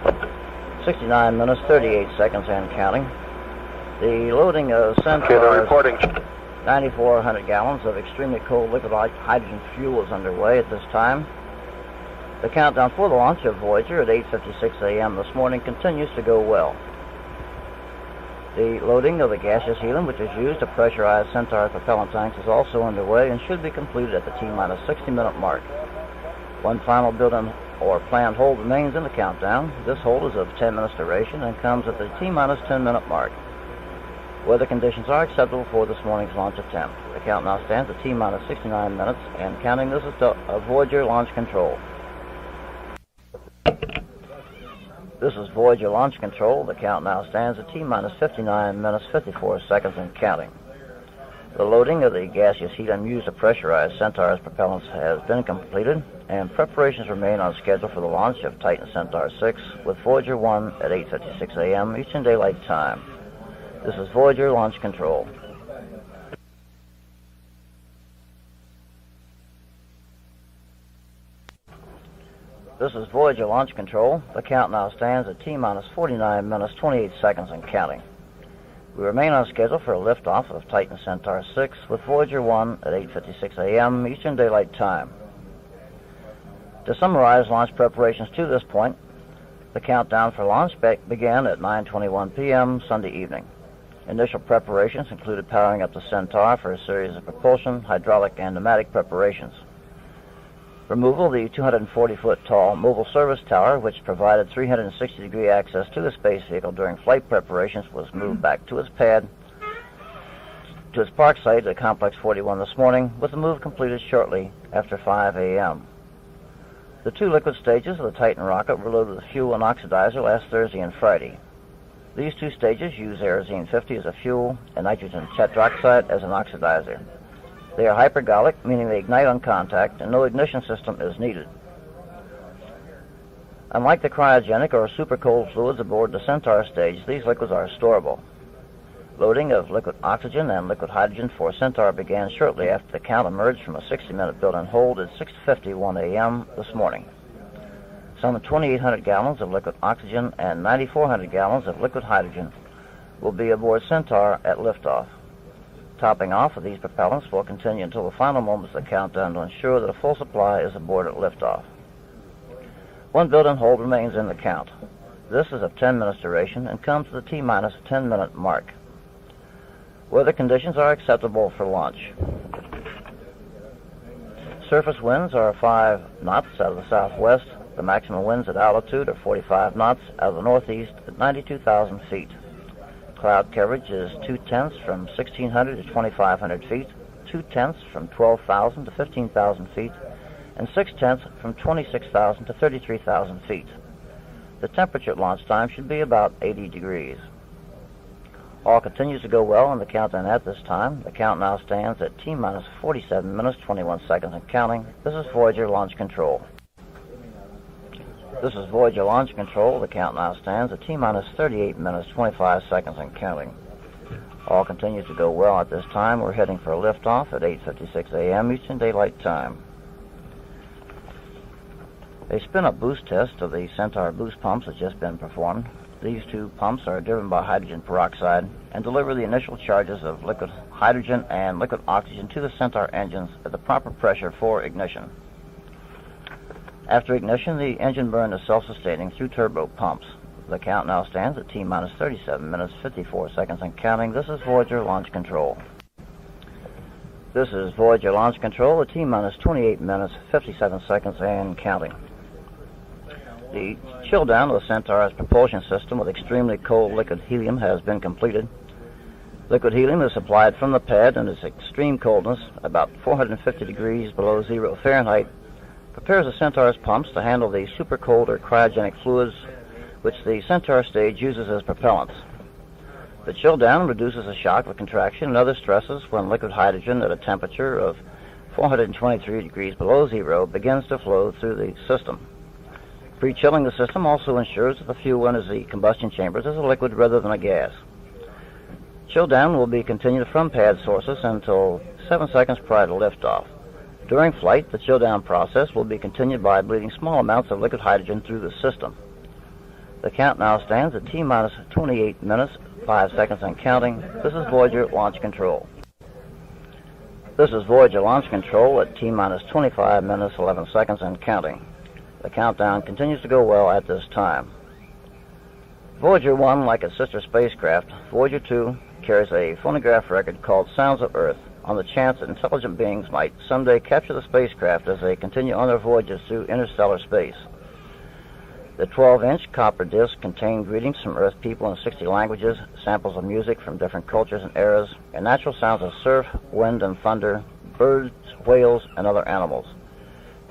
69 minutes, 38 seconds and counting. The loading of Centaur's 9,400 gallons of extremely cold liquid hydrogen fuel is underway at this time. The countdown for the launch of Voyager at 8:56 a.m. this morning continues to go well. The loading of the gaseous helium, which is used to pressurize Centaur's propellant tanks, is also underway and should be completed at the T-minus 60-minute mark. One final built-in or planned hold remains in the countdown. This hold is of 10 minutes duration and comes at the T-minus 10-minute mark. Weather conditions are acceptable for this morning's launch attempt. The count now stands at T-minus 69 minutes and counting. This is Voyager Launch Control. This is Voyager Launch Control. The count now stands at T-minus 59 minutes, 54 seconds and counting. The loading of the gaseous helium used to pressurize Centaur's propellants has been completed, and preparations remain on schedule for the launch of Titan Centaur 6 with Voyager 1 at 8:56 a.m. Eastern Daylight Time. This is Voyager Launch Control. This is Voyager Launch Control. The count now stands at T-minus 49 minutes, 28 seconds and counting. We remain on schedule for a liftoff of Titan Centaur 6 with Voyager 1 at 8:56 a.m. Eastern Daylight Time. To summarize launch preparations to this point, the countdown for launch began at 9:21 p.m. Sunday evening. Initial preparations included powering up the Centaur for a series of propulsion, hydraulic, and pneumatic preparations. Removal of the 240-foot-tall mobile service tower, which provided 360-degree access to the space vehicle during flight preparations, was moved back to its pad, to its park site at Complex 41 this morning, with the move completed shortly after 5 a.m. The two liquid stages of the Titan rocket were loaded with fuel and oxidizer last Thursday and Friday. These two stages use Aerozine 50 as a fuel and nitrogen tetroxide as an oxidizer. They are hypergolic, meaning they ignite on contact, and no ignition system is needed. Unlike the cryogenic or super-cold fluids aboard the Centaur stage, these liquids are storable. Loading of liquid oxygen and liquid hydrogen for Centaur began shortly after the count emerged from a 60-minute built-in hold at 6:51 a.m. this morning. Some 2,800 gallons of liquid oxygen and 9,400 gallons of liquid hydrogen will be aboard Centaur at liftoff. Topping off of these propellants will continue until the final moments of the countdown to ensure that a full supply is aboard at liftoff. One built-in hold remains in the count. This is of 10 minutes duration and comes to the T-minus 10-minute mark. Weather conditions are acceptable for launch. Surface winds are 5 knots out of the southwest. The maximum winds at altitude are 45 knots out of the northeast at 92,000 feet. Cloud coverage is 2/10 from 1,600 to 2,500 feet, 2/10 from 12,000 to 15,000 feet, and 6/10 from 26,000 to 33,000 feet. The temperature at launch time should be about 80 degrees. All continues to go well in the countdown at this time. The count now stands at T-minus 47 minutes, 21 seconds and counting. This is Voyager Launch Control. This is Voyager Launch Control. The count now stands at T-minus 38 minutes, 25 seconds and counting. All continues to go well at this time. We're heading for a liftoff at 8:56 a.m. Eastern Daylight Time. A spin-up boost test of the Centaur boost pumps has just been performed. These two pumps are driven by hydrogen peroxide and deliver the initial charges of liquid hydrogen and liquid oxygen to the Centaur engines at the proper pressure for ignition. After ignition, the engine burn is self-sustaining through turbo pumps. The count now stands at T-minus 37 minutes, 54 seconds and counting. This is Voyager Launch Control. This is Voyager Launch Control at T-minus 28 minutes, 57 seconds and counting. The chill down of the Centaur's propulsion system with extremely cold liquid helium has been completed. Liquid helium is supplied from the pad, and its extreme coldness, about 450 degrees below 0 Fahrenheit, prepares the Centaur's pumps to handle the super cold or cryogenic fluids which the Centaur stage uses as propellants. The chill down reduces the shock of contraction and other stresses when liquid hydrogen at a temperature of 423 degrees below 0 begins to flow through the system. Pre-chilling the system also ensures that the fuel enters the combustion chambers as a liquid rather than a gas. Chill down will be continued from pad sources until 7 seconds prior to liftoff. During flight, the chill down process will be continued by bleeding small amounts of liquid hydrogen through the system. The count now stands at T-minus 28 minutes, 5 seconds and counting. This is Voyager Launch Control. This is Voyager Launch Control at T-minus 25 minutes, 11 seconds and counting. The countdown continues to go well at this time. Voyager 1, like its sister spacecraft, Voyager 2, carries a phonograph record called Sounds of Earth on the chance that intelligent beings might someday capture the spacecraft as they continue on their voyages through interstellar space. The 12-inch copper disc contained greetings from Earth people in 60 languages, samples of music from different cultures and eras, and natural sounds of surf, wind, and thunder, birds, whales, and other animals.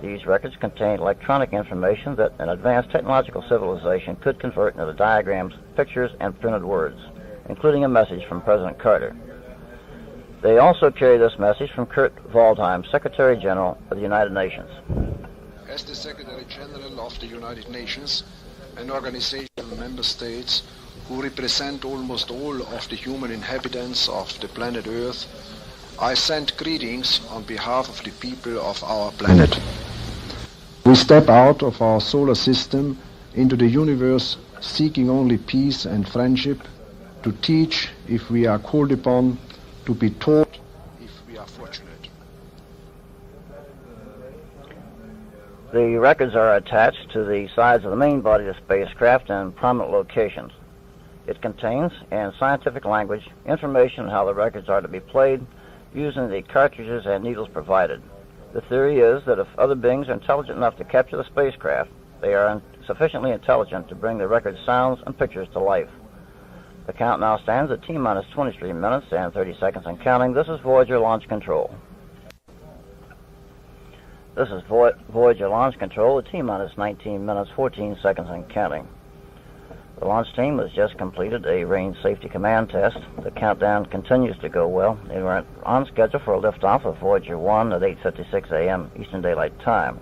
These records contain electronic information that an advanced technological civilization could convert into diagrams, pictures, and printed words, including a message from President Carter. They also carry this message from Kurt Waldheim, Secretary General of the United Nations. As the Secretary General of the United Nations, an organization of member states who represent almost all of the human inhabitants of the planet Earth, I send greetings on behalf of the people of our planet. We step out of our solar system into the universe seeking only peace and friendship, to teach if we are called upon, to be taught if we are fortunate. The records are attached to the sides of the main body of the spacecraft in prominent locations. It contains, in scientific language, information on how the records are to be played using the cartridges and needles provided. The theory is that if other beings are intelligent enough to capture the spacecraft, they are sufficiently intelligent to bring the record sounds and pictures to life. The count now stands at T-minus 23 minutes and 30 seconds and counting. This is Voyager Launch Control. This is Voyager Launch Control at T-minus 19 minutes, 14 seconds and counting. The launch team has just completed a range safety command test. The countdown continues to go well. They were on schedule for a liftoff of Voyager 1 at 8:56 a.m. Eastern Daylight Time.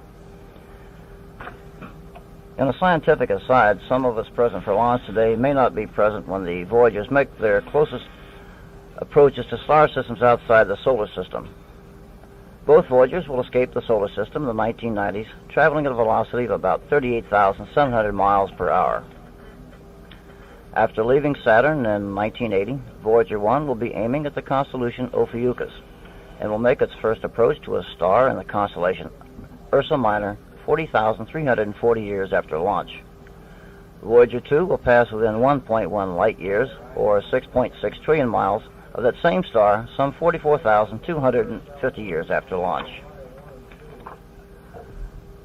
In a scientific aside, some of us present for launch today may not be present when the Voyagers make their closest approaches to star systems outside the solar system. Both Voyagers will escape the solar system in the 1990s, traveling at a velocity of about 38,700 miles per hour. After leaving Saturn in 1980, Voyager 1 will be aiming at the constellation Ophiuchus and will make its first approach to a star in the constellation Ursa Minor 40,340 years after launch. Voyager 2 will pass within 1.1 light years, or 6.6 trillion miles, of that same star some 44,250 years after launch.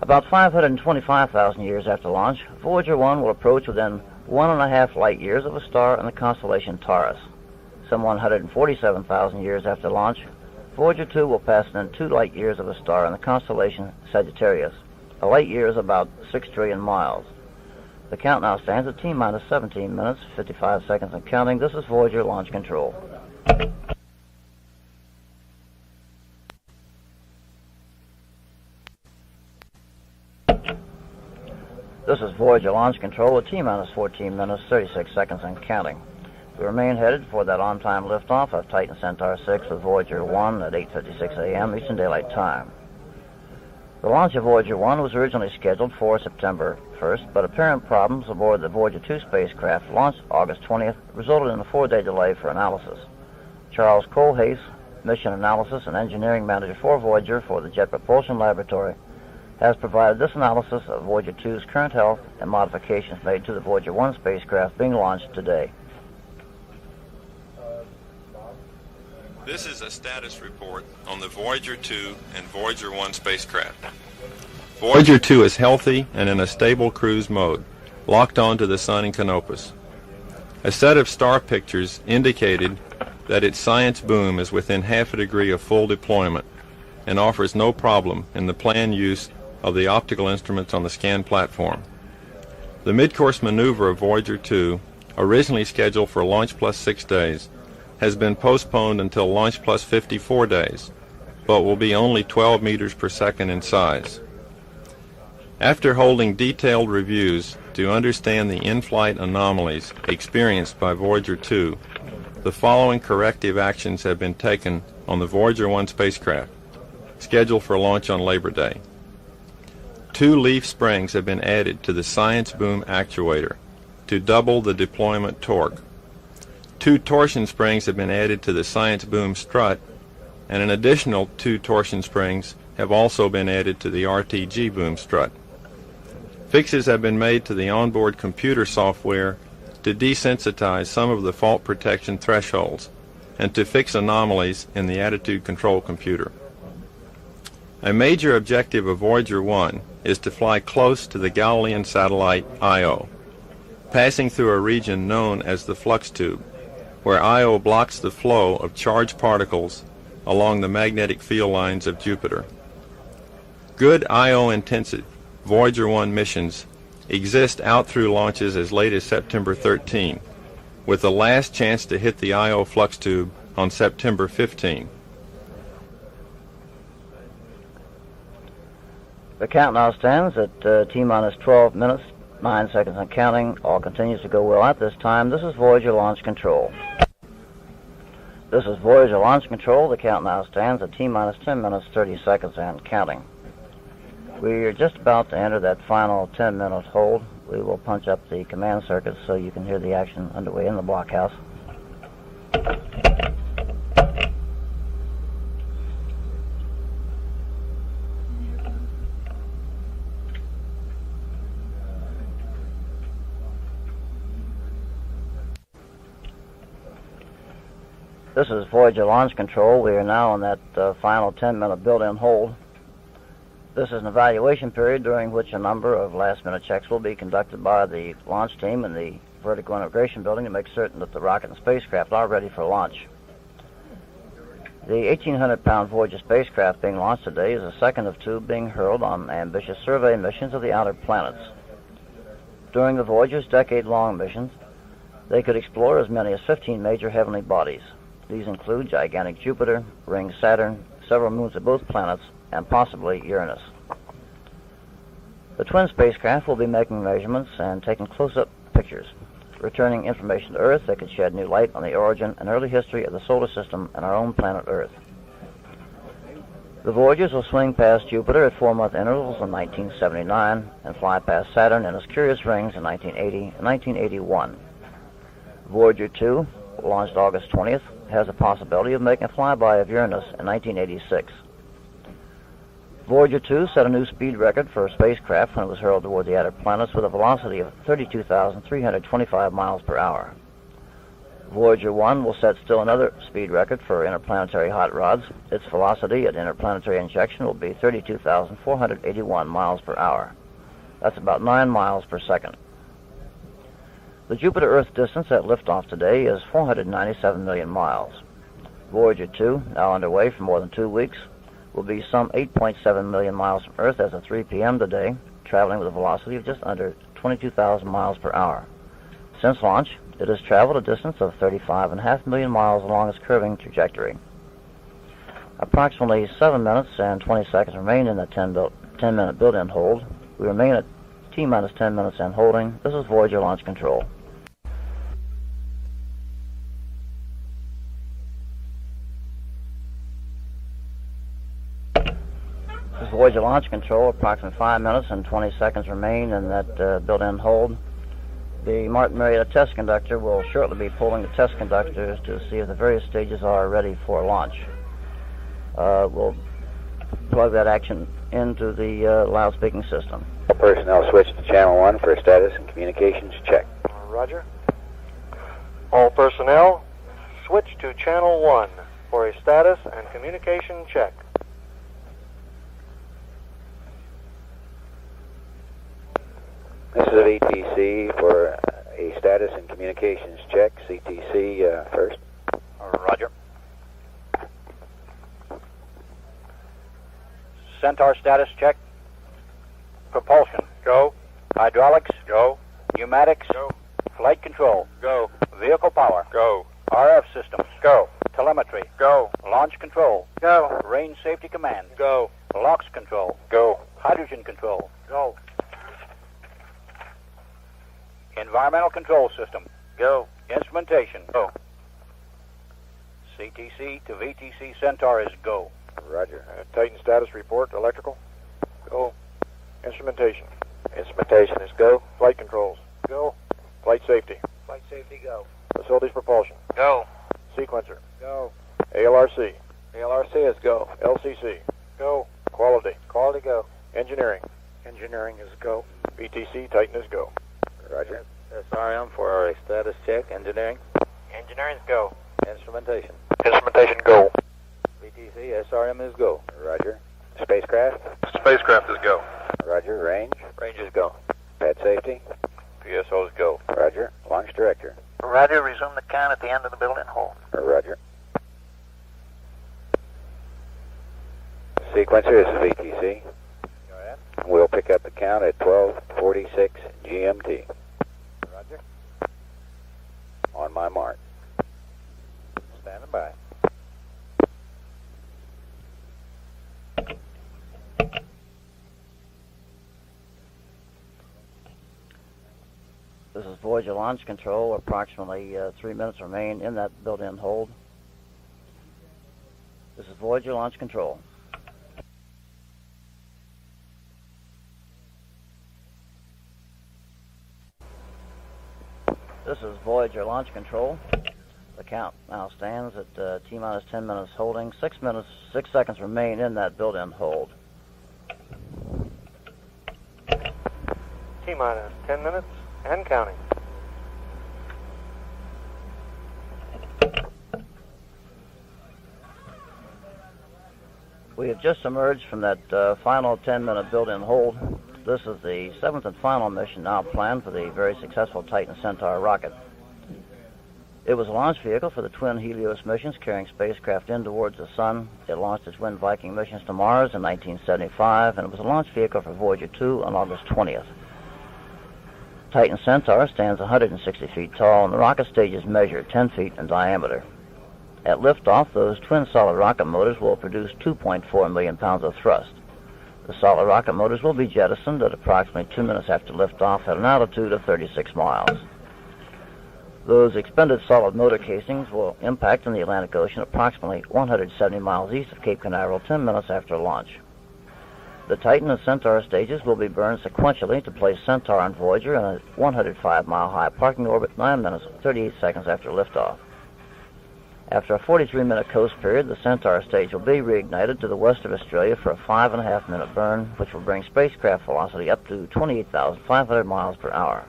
About 525,000 years after launch, Voyager 1 will approach within 1.5 light years of a star in the constellation Taurus. Some 147,000 years after launch, Voyager 2 will pass within 2 light years of a star in the constellation Sagittarius. A light year is about 6 trillion miles. The count now stands at T-minus 17 minutes, 55 seconds and counting. This is Voyager Launch Control. This is Voyager Launch Control at T-minus 14 minutes, 36 seconds and counting. We remain headed for that on-time liftoff of Titan Centaur 6 with Voyager 1 at 8:56 a.m. Eastern Daylight Time. The launch of Voyager 1 was originally scheduled for September 1st, but apparent problems aboard the Voyager 2 spacecraft launched August 20th resulted in a 4-day delay for analysis. Charles Colhase, Mission Analysis and Engineering Manager for Voyager for the Jet Propulsion Laboratory, has provided this analysis of Voyager 2's current health and modifications made to the Voyager 1 spacecraft being launched today. This is a status report on the Voyager 2 and Voyager 1 spacecraft. Voyager 2 is healthy and in a stable cruise mode, locked onto the Sun in Canopus. A set of star pictures indicated that its science boom is within half a degree of full deployment and offers no problem in the planned use of the optical instruments on the scan platform. The mid-course maneuver of Voyager 2, originally scheduled for launch plus 6 days, has been postponed until launch plus 54 days, but will be only 12 meters per second in size. After holding detailed reviews to understand the in-flight anomalies experienced by Voyager 2, the following corrective actions have been taken on the Voyager 1 spacecraft, scheduled for launch on Labor Day. 2 leaf springs have been added to the science boom actuator to double the deployment torque. 2 torsion springs have been added to the science boom strut, and an additional 2 torsion springs have also been added to the RTG boom strut. Fixes have been made to the onboard computer software to desensitize some of the fault protection thresholds and to fix anomalies in the attitude control computer. A major objective of Voyager 1 is to fly close to the Galilean satellite Io, passing through a region known as the flux tube, where Io blocks the flow of charged particles along the magnetic field lines of Jupiter. Good Io-intensive Voyager 1 missions exist out through launches as late as September 13, with the last chance to hit the Io flux tube on September 15. The count now stands at T-minus 12 minutes, 9 seconds and counting. All continues to go well at this time. This is Voyager Launch Control. This is Voyager Launch Control. The count now stands at T-minus 10 minutes, 30 seconds and counting. We are just about to enter that final 10-minute hold. We will punch up the command circuits so you can hear the action underway in the blockhouse. This is Voyager Launch Control. We are now on that final 10-minute built-in hold. This is an evaluation period during which a number of last-minute checks will be conducted by the launch team in the vertical integration building to make certain that the rocket and spacecraft are ready for launch. The 1,800-pound Voyager spacecraft being launched today is the second of two being hurled on ambitious survey missions of the outer planets. During the Voyager's decade-long missions, they could explore as many as 15 major heavenly bodies. These include gigantic Jupiter, ring Saturn, several moons of both planets, and possibly Uranus. The twin spacecraft will be making measurements and taking close-up pictures, returning information to Earth that could shed new light on the origin and early history of the solar system and our own planet Earth. The Voyagers will swing past Jupiter at 4-month intervals in 1979 and fly past Saturn and its curious rings in 1980 and 1981. Voyager 2, launched August 20th, has the possibility of making a flyby of Uranus in 1986. Voyager 2 set a new speed record for a spacecraft when it was hurled toward the outer planets with a velocity of 32,325 miles per hour. Voyager 1 will set still another speed record for interplanetary hot rods. Its velocity at interplanetary injection will be 32,481 miles per hour. That's about 9 miles per second. The Jupiter-Earth distance at liftoff today is 497 million miles. Voyager 2, now underway for more than 2 weeks, will be some 8.7 million miles from Earth as of 3 p.m. today, traveling with a velocity of just under 22,000 miles per hour. Since launch, it has traveled a distance of 35.5 million miles along its curving trajectory. Approximately 7 minutes and 20 seconds remain in the 10-minute built-in hold. We remain at T-minus 10 minutes and holding. This is Voyager Launch Control. This is Voyager Launch Control. Approximately 5 minutes and 20 seconds remain in that built-in hold. The Martin Marietta test conductor will shortly be pulling the test conductors to see if the various stages are ready for launch. We'll plug that action into the loudspeaking system. Personnel switch to channel 1 for status and communications check. Roger. All personnel switch to channel 1 for a status and communication check. This is a VTC for a status and communications check. CTC first. Roger. Centaur status check. Propulsion. Go. Hydraulics. Go. Pneumatics. Go. Flight control. Go. Vehicle power. Go. RF systems. Go. Telemetry. Go. Launch control. Go. Range safety command. Go. LOX control. Go. Hydrogen control. Go. Environmental control system. Go. Instrumentation. Go. CTC to VTC Centaur is go. Roger. Titan status report. Electrical. Go. Instrumentation. Instrumentation is go. Flight controls. Go. Flight safety. Flight safety go. Facilities propulsion. Go. Sequencer. Go. ALRC. ALRC is go. LCC. Go. Quality. Quality go. Engineering. Engineering is go. VTC Titan is go. Roger. SRM for a status check. Engineering. Engineering is go. Instrumentation. Instrumentation go. VTC SRM is go. Roger. Spacecraft. Spacecraft is go. Roger. Range. Range is go. Pad safety. PSO is go. Roger. Launch director. Roger. Resume the count at the end of the built-in hold. Roger. Sequencer is VTC. Go ahead. We'll pick up the count at 12:46 GMT. Roger. On my mark. Standing by. This is Voyager launch control. Approximately 3 minutes remain in that built-in hold. This is Voyager launch control. This is Voyager launch control. The count now stands at T-minus 10 minutes holding. 6 seconds remain in that built-in hold. T-minus 10 minutes and counting. We have just emerged from that final 10-minute built-in hold. This is the 7th and final mission now planned for the very successful Titan Centaur rocket. It was a launch vehicle for the twin Helios missions carrying spacecraft in towards the Sun. It launched its Wind Viking missions to Mars in 1975, and it was a launch vehicle for Voyager 2 on August 20th. Titan Centaur stands 160 feet tall, and the rocket stages measure 10 feet in diameter. At liftoff, those twin solid rocket motors will produce 2.4 million pounds of thrust. The solid rocket motors will be jettisoned at approximately 2 minutes after liftoff at an altitude of 36 miles. Those expended solid motor casings will impact in the Atlantic Ocean approximately 170 miles east of Cape Canaveral 10 minutes after launch. The Titan and Centaur stages will be burned sequentially to place Centaur and Voyager in a 105-mile-high parking orbit 9 minutes and 38 seconds after liftoff. After a 43-minute coast period, the Centaur stage will be reignited to the west of Australia for a 5.5-minute burn, which will bring spacecraft velocity up to 28,500 miles per hour.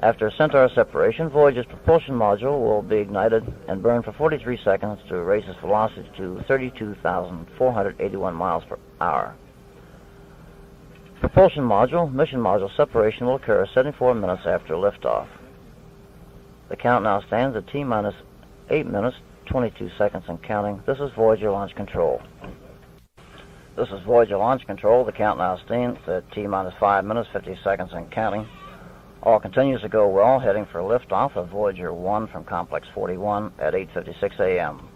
After Centaur separation, Voyager's propulsion module will be ignited and burn for 43 seconds to raise its velocity to 32,481 miles per hour. Propulsion module, mission module separation will occur 74 minutes after liftoff. The count now stands at T-minus 8 minutes, 22 seconds and counting. This is Voyager launch control. This is Voyager launch control. The count now stands at T-minus 5 minutes, 50 seconds and counting. All continues to go well, heading for liftoff of Voyager 1 from Complex 41 at 8:56 a.m.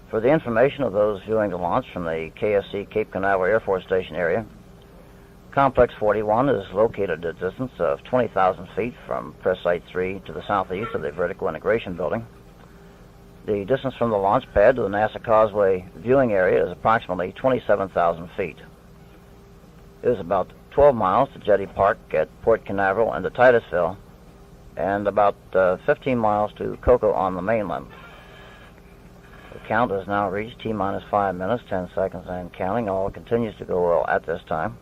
For the information of those viewing the launch from the KSC Cape Canaveral Air Force Station area, Complex 41 is located at a distance of 20,000 feet from Press Site 3 to the southeast of the Vertical Integration Building. The distance from the launch pad to the NASA Causeway viewing area is approximately 27,000 feet. It is about 12 miles to Jetty Park at Port Canaveral and to Titusville, and about 15 miles to Cocoa on the mainland. The count has now reached T-minus 5 minutes, 10 seconds and counting. All continues to go well at this time.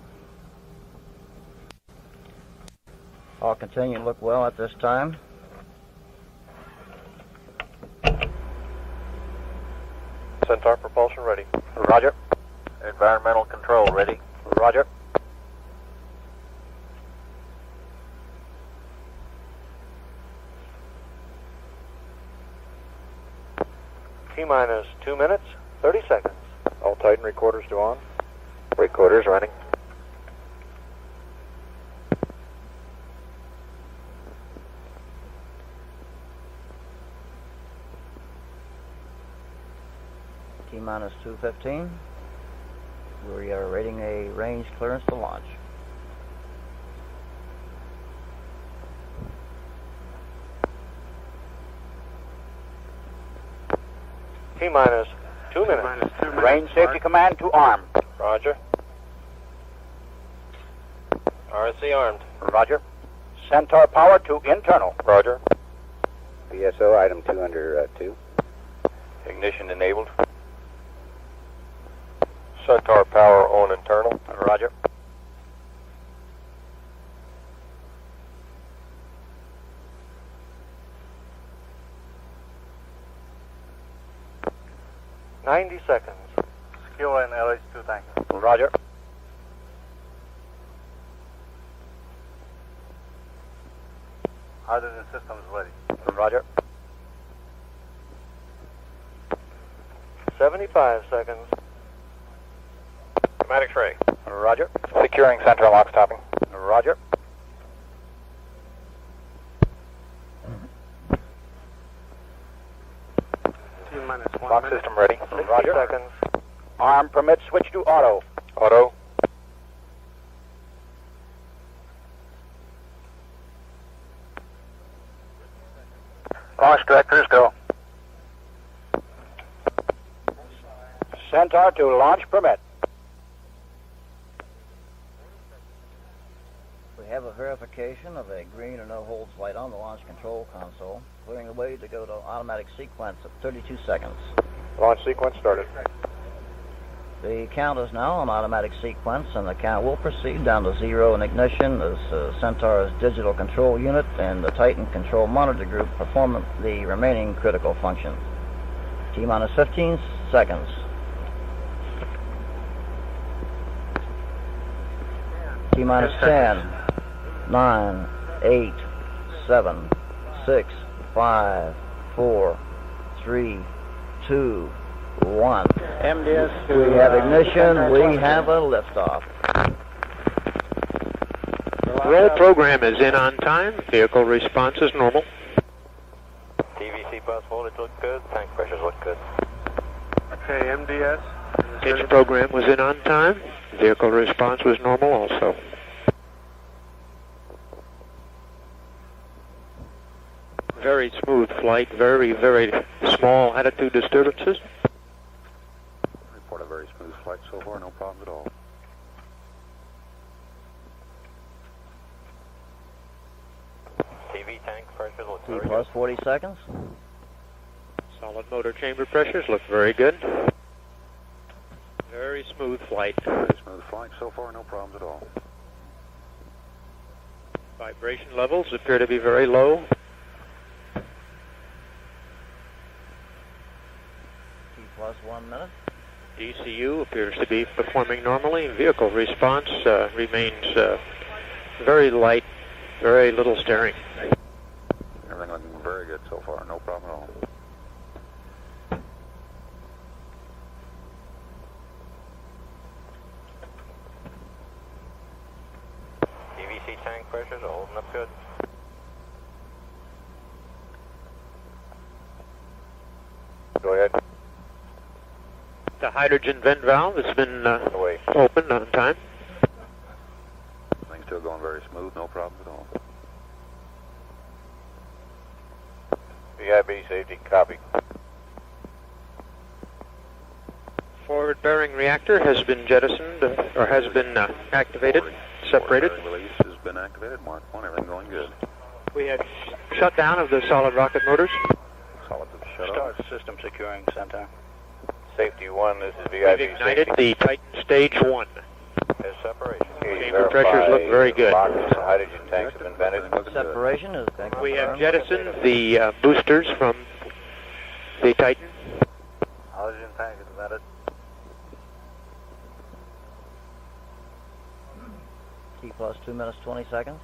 All continue to look well at this time. Centaur propulsion ready. Roger. Environmental control ready. Roger. T-minus 2 minutes, 30 seconds. All Titan recorders to on. Recorders running. T-minus 2:15. We are rating a range clearance to launch. T-minus 2 minutes. Range safety command to arm. Roger. RSC armed. Roger. Centaur power to internal. Roger. PSO item 2 under 2. Ignition enabled. Centaur power on internal. Roger. $90 seconds. Secure and LH2 tank. Roger. Hydrogen systems ready. Roger. 75 seconds. Pneumatic tray. Roger. Securing center lock stopping. Roger. Lock system ready. 60 Roger. seconds. Arm permit switch to auto. Auto. Launch directors, go. Centaur to launch permit. We have a verification of a green or no holds light on the launch control console, clearing the way to go to automatic sequence at 32 seconds. Launch sequence started. The count is now on automatic sequence, and the count will proceed down to 0 in ignition as Centaur's digital control unit and the Titan control monitor group perform the remaining critical functions. T-minus 15 seconds. T-minus 10, 9, 8, 7, 6, 5, 4, 3, 2, 1. MDS. We have ignition. We have a liftoff. Roll program is in on time. Vehicle response is normal. TVC bus voltage look good. Tank pressures look good. Okay, MDS. Pitch program was in on time. Vehicle response was normal also. Very smooth flight. Very, very small attitude disturbances. Report a very smooth flight so far, no problems at all. TV tank pressures look T very plus good. 40 seconds. Solid motor chamber pressures look very good. Very smooth flight. Very smooth flight so far, no problems at all. Vibration levels appear to be very low. T plus 1 minute. DCU appears to be performing normally. Vehicle response remains very light, very little steering. Everything looking very good so far, no problem at all. TVC tank pressures are holding up good. Go ahead. The hydrogen vent valve has been opened on time. Everything's still going very smooth, no problems at all. VIB safety, copy. Forward bearing reactor has been jettisoned, or has been activated, separated. Forward release has been activated, Mark 1, everything going good. We have shut down of the solid rocket motors. Solid shut off. Start system securing center. Safety 1, this is We've VIB ignited safety. the Titan stage 1. There's separation. Chamber pressures look very good. Hydrogen tanks have been vented. Separation is being We have confirmed. jettisoned the boosters from the Titan. Hydrogen tank is vented. T plus 2 minutes 20 seconds.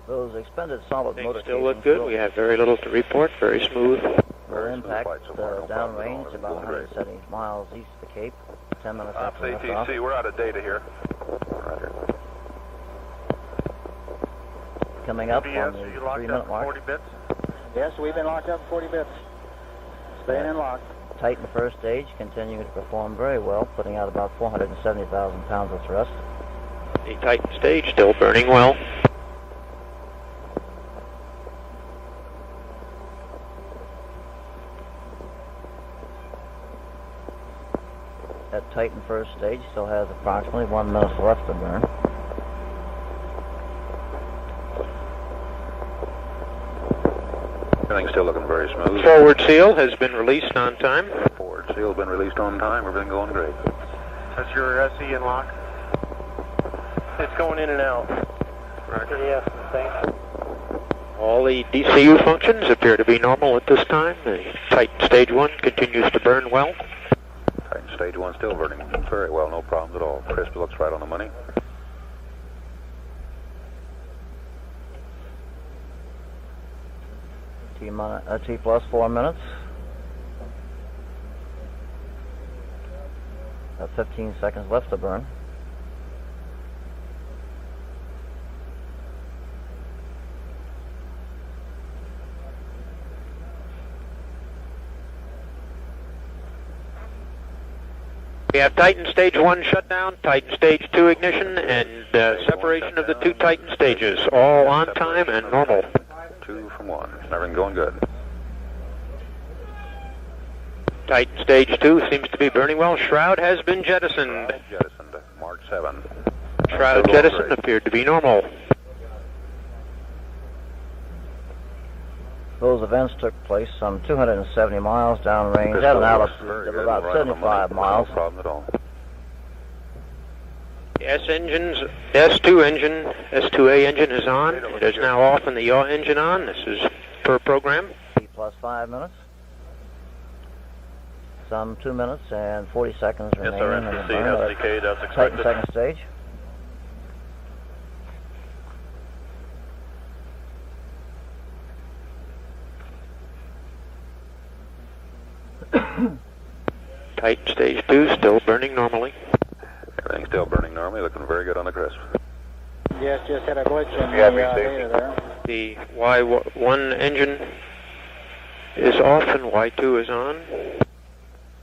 Those expended solid Things motor still look casings good. will- We have very little to report. Very smooth. Their impact downrange about 170 miles east of the Cape, 10 minutes after liftoff. we're out of data here. Coming up on the 3-minute mark. 40 bits? Yes, we've been locked up 40 bits. Staying in lock. Titan first stage continuing to perform very well, putting out about 470,000 pounds of thrust. The Titan stage still burning well. That Titan first stage still has approximately 1 minute left to burn. Everything's still looking very smooth. Forward seal has been released on time. Forward seal's been released on time, everything going great. That's your SE in lock? It's going in and out. Roger. Yes, thanks. All the DCU functions appear to be normal at this time. The Titan stage 1 continues to burn well. Titan stage 1 still burning very well, no problems at all. Crisp looks right on the money. T plus 4 minutes. 15 seconds left to burn. We have Titan Stage 1 shutdown, Titan Stage 2 ignition, and separation of the two Titan stages, all on time and normal. 2 from 1. Everything going good. Titan Stage 2 seems to be burning well. Shroud has been jettisoned. Jettisoned, Mark 7. Shroud jettison appeared to be normal. Those events took place some 270 miles downrange at an altitude of about 75 miles. No problem at all. The S2 engine, S2A engine is on. It is now off and the yaw engine on. This is per program. Plus 5 minutes. Some 2 minutes and 40 seconds remaining. Yes, sir, NCC has decayed as expected. Titan second stage. Titan Stage 2 still burning normally. Everything's still burning normally, looking very good on the crisp. Yes, just had a glitch in the data there. The Y1 engine is off and Y2 is on.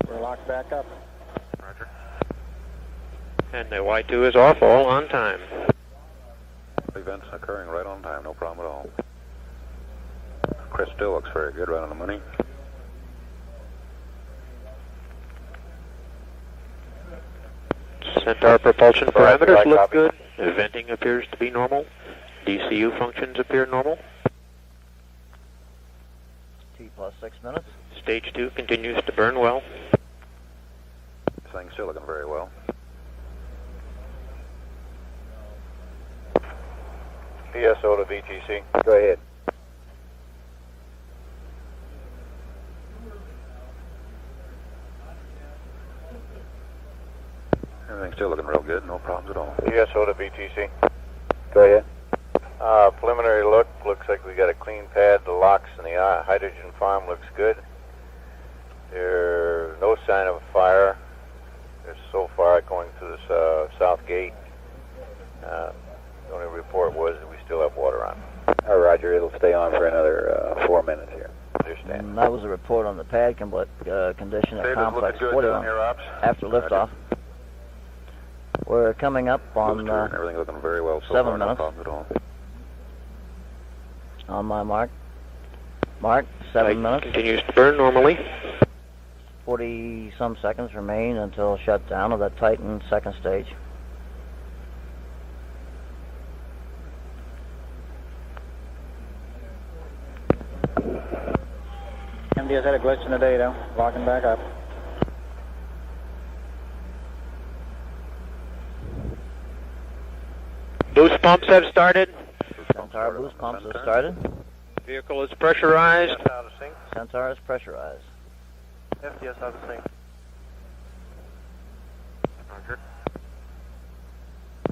We're locked back up. Roger. And the Y2 is off, all on time. Events occurring right on time, no problem at all. Crisp still looks very good, right on the money. Centaur propulsion parameters look good. The venting appears to be normal. DCU functions appear normal. T plus 6 minutes. Stage 2 continues to burn well. This thing's still looking very well. PSO to VTC. Go ahead. Everything's still looking real good, no problems at all. PSO to VTC. Go ahead. Preliminary look, looks like we got a clean pad. The locks and the hydrogen farm looks good. There's no sign of a fire. There's so far going through this south gate. The only report was that we still have water on. Roger, it'll stay on for another 4 minutes here. Understand. And that was a report on the pad condition at Complex 41 after liftoff. We're coming up on everything looking very well so 7 far, minutes. No problems at all. On my mark. Mark, 7 minutes. Continues to burn normally. 40-some seconds remain until shutdown of that Titan second stage. MDS had a glitch in the data. Locking back up. Boost pumps have started. Centaur boost pumps have started. Vehicle is pressurized. Centaur is pressurized. FDS out of sync. Roger.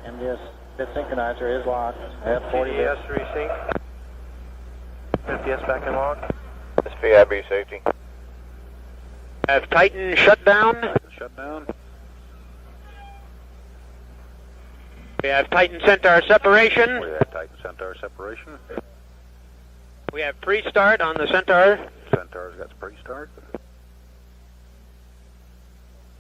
MDS bit synchronizer is locked. F40 FDS resync. FDS back in lock. SPIB safety. Have Titan shut down. Shutdown. We have Titan Centaur separation. We have Titan Centaur separation. We have pre-start on the Centaur. Centaur's got pre-start.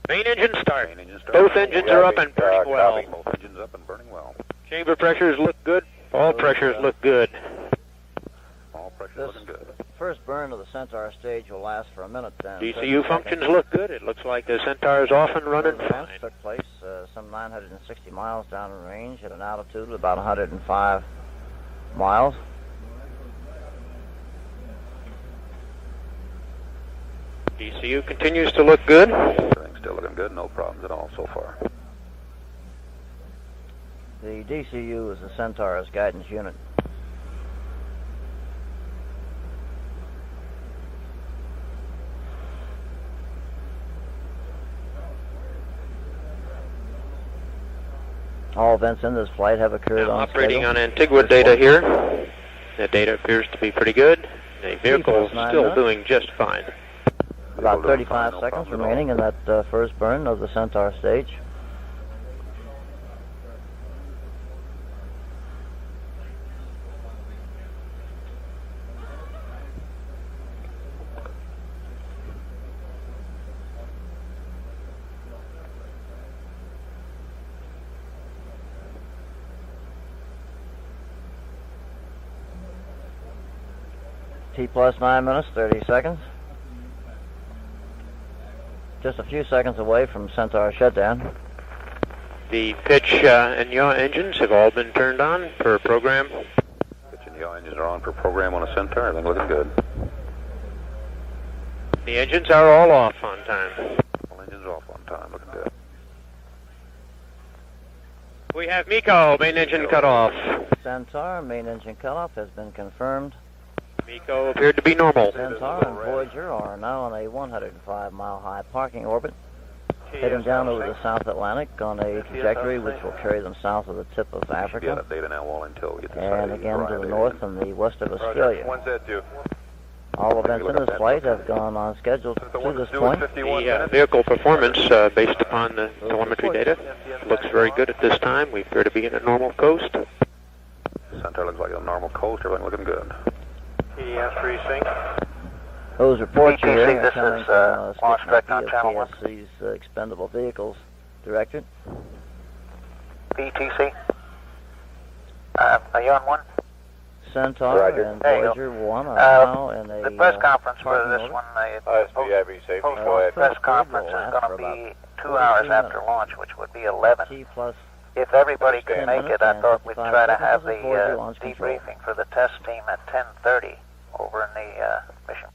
Main engine start. Both engines are up and burning well. Both engines up and burning well. Chamber pressures look good. All pressures look good. All pressures looking good. First burn of the Centaur stage will last for a minute then. DCU functions look good. It looks like the Centaur is off and running fine. Took place some 960 miles down in range at an altitude of about 105 miles. DCU continues to look good. Everything's still looking good. No problems at all so far. The DCU is the Centaur's guidance unit. All events in this flight have occurred on operating schedule. on Antigua data here. The data appears to be pretty good. The vehicle is still doing just fine. About 35 seconds remaining in that first burn of the Centaur stage. T plus 9 minutes, 30 seconds. Just a few seconds away from Centaur shutdown. The pitch and yaw engines have all been turned on per program. Pitch and yaw engines are on for program on a Centaur. Everything looking good. The engines are all off on time. All engines off on time. Looking good. We have MECO, main engine cut off. Centaur, main engine cutoff has been confirmed. MECO appeared to be normal. Centaur and Voyager are now on a 105-mile-high parking orbit, heading down over the South Atlantic on a trajectory which will carry them south of the tip of Africa, Data now, Wall, until we get and again to the north and the west of Australia. When's that due? All events in this flight have gone on schedule to this point. The vehicle performance, based upon the telemetry data, looks very good at this time. We appear to be in a normal coast. Centaur looks like a normal coast. Everything looking good. TDS resync. Those reports you're hearing are this coming is from launch Skip director on Channel 1. PSC's Expendable Vehicles Director. BTC. Are you on one? Centaur Roger. and Voyager 1 are now in a the press conference for parking this orbit. one, SPIB safety. Go ahead. press conference is going to be 2 hours after launch, which would be 11. T plus If everybody could 10 make it, minutes I and thought we'd 55 try to seconds have the before the launch control. debriefing for the test team at 10:30 over in the mission.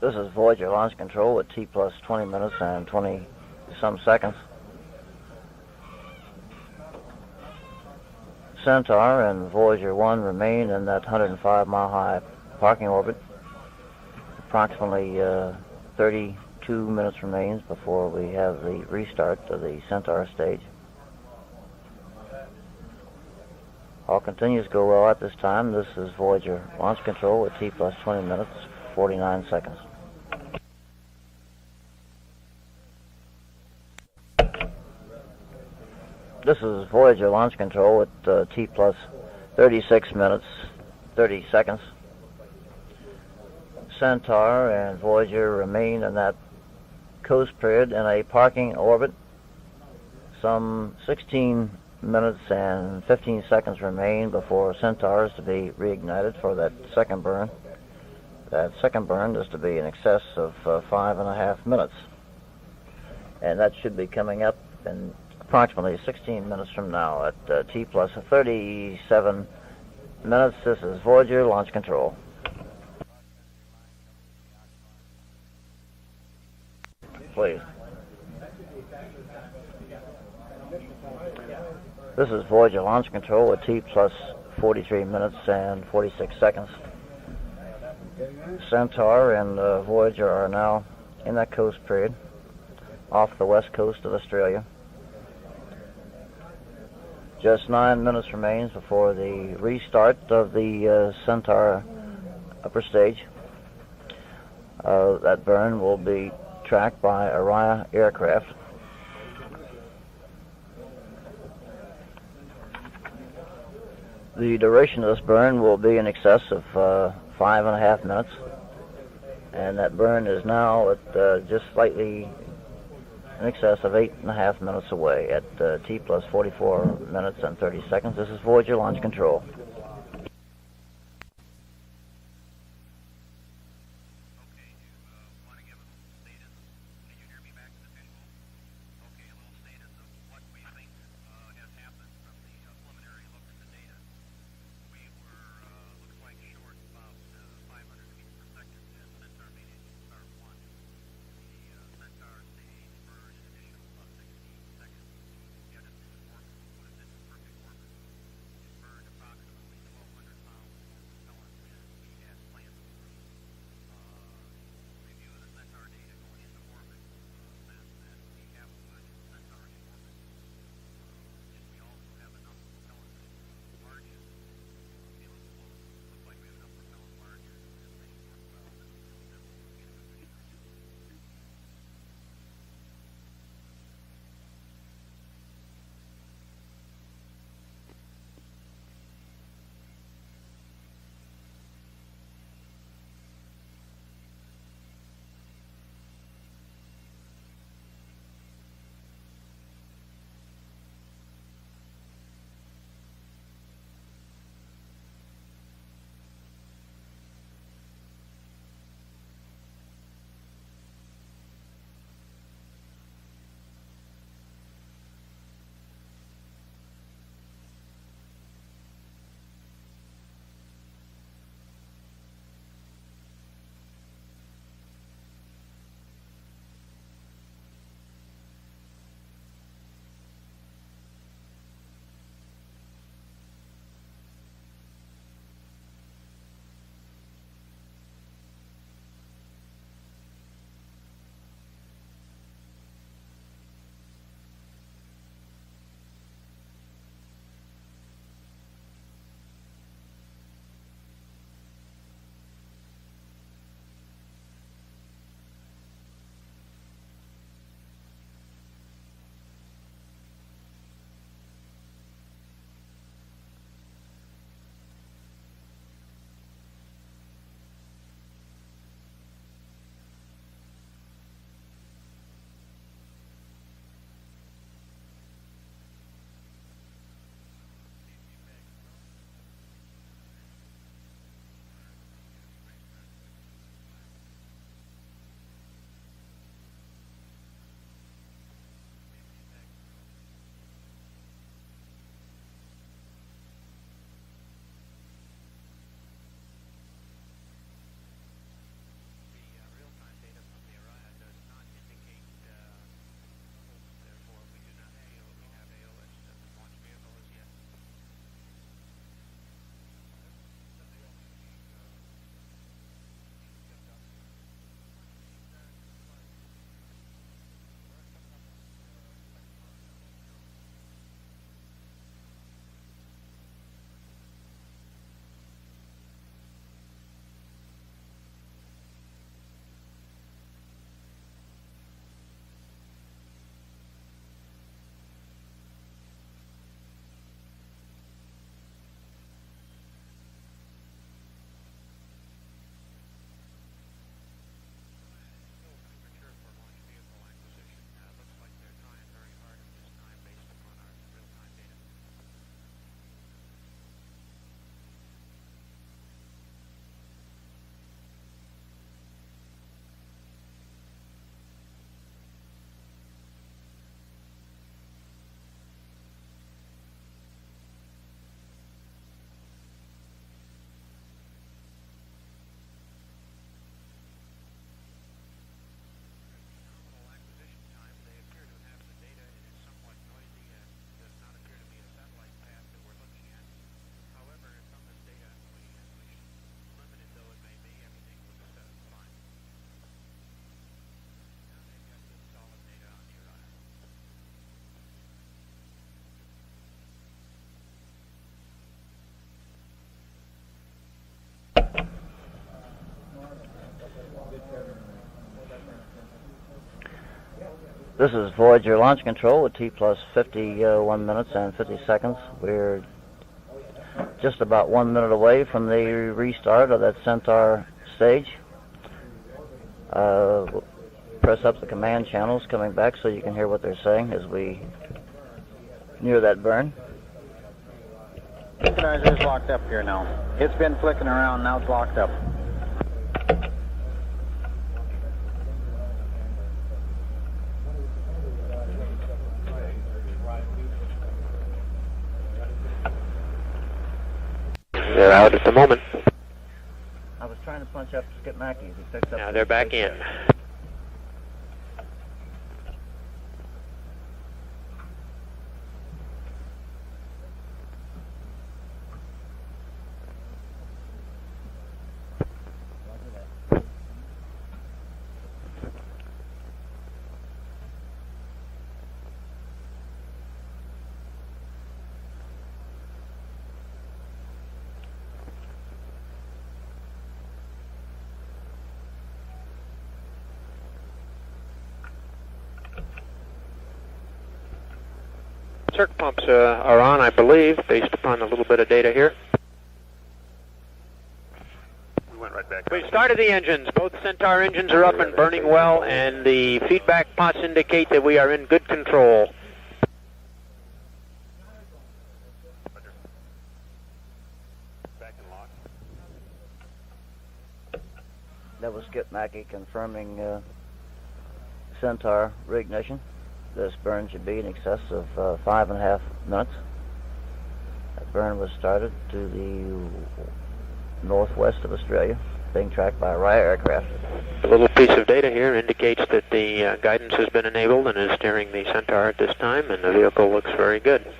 This is Voyager launch control with T plus 20 minutes and 20 some seconds. Centaur and Voyager 1 remain in that 105-mile-high parking orbit. Approximately 32 minutes remains before we have the restart of the Centaur stage. All continues to go well at this time. This is Voyager launch control with T plus 20 minutes, 49 seconds. This is Voyager launch control with T plus 36 minutes, 30 seconds. Centaur and Voyager remain in that coast period in a parking orbit. Some 16 minutes and 15 seconds remain before Centaur is to be reignited for that second burn. That second burn is to be in excess of 5.5 minutes. And that should be coming up in approximately 16 minutes from now at T plus 37 minutes. This is Voyager launch control. Please. This is Voyager launch control with T plus 43 minutes and 46 seconds. Centaur and Voyager are now in that coast period off the west coast of Australia. Just 9 minutes remains before the restart of the Centaur upper stage. That burn will be tracked by Araya aircraft. The duration of this burn will be in excess of 5.5 minutes, and that burn is now at just slightly in excess of 8.5 minutes away at T plus 44 minutes and 30 seconds. This is Voyager launch control. This is Voyager launch control with T plus 51 minutes and 50 seconds. We're just about 1 minute away from the restart of that Centaur stage. We'll press up the command channels coming back so you can hear what they're saying as we near that burn. Synchronizer is locked up here now. It's been flicking around, now it's locked up. They're out at the moment. I was trying to punch up Skip Mackey. He picked up. Now they're back in. Circ pumps are on, I believe, based upon a little bit of data here. We went right back. We started the engines. Both Centaur engines are up and burning well, and the feedback pots indicate that we are in good control. That was Skip Mackey confirming Centaur reignition. This burn should be in excess of 5.5 minutes. That burn was started to the northwest of Australia, being tracked by a Raya aircraft. A little piece of data here indicates that the guidance has been enabled and is steering the Centaur at this time, and the vehicle looks very good.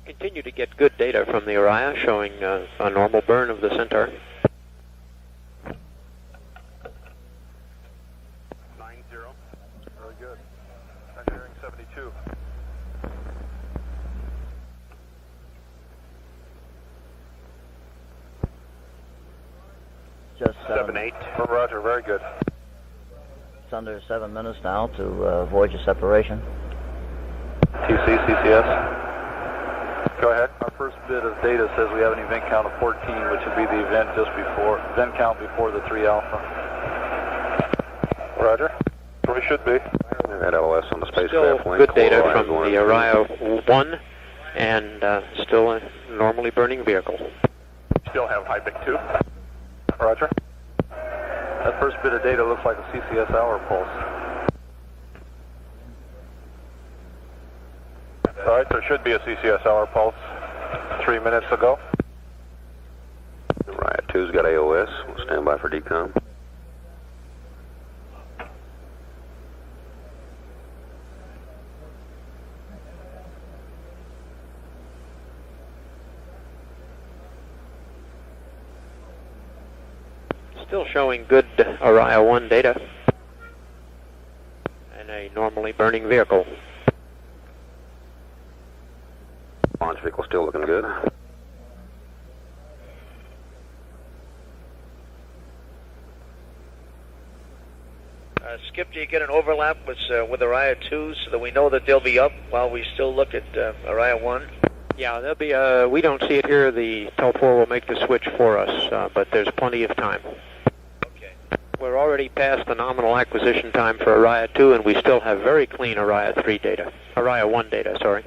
Continue to get good data from the Orion showing a normal burn of the Centaur. 90, very good. Engineering 72. Just 7-8. Roger, very good. It's under 7 minutes now to Voyager separation. TC, CCS. Go ahead. Our first bit of data says we have an event count of 14, which would be the event event count before the 3 alpha. Roger. Where we should be. That LOS on the spacecraft Still link. good data from the Orion 1, and still a normally burning vehicle. Still have high big 2. Roger. That first bit of data looks like a CCS hour pulse. All right, there should be a CCS hour pulse 3 minutes ago. Riot 2's got AOS. We'll stand by for decom. Still showing good Orion 1 data and a normally burning vehicle. Launch vehicle still looking good. Skip, do you get an overlap with Orion 2 so that we know that they'll be up while we still look at Orion 1? Yeah, there'll be we don't see it here. The Tel-4 will make the switch for us, but there's plenty of time. Okay. We're already past the nominal acquisition time for Orion 2, and we still have very clean Orion 3 data. Orion 1 data, sorry.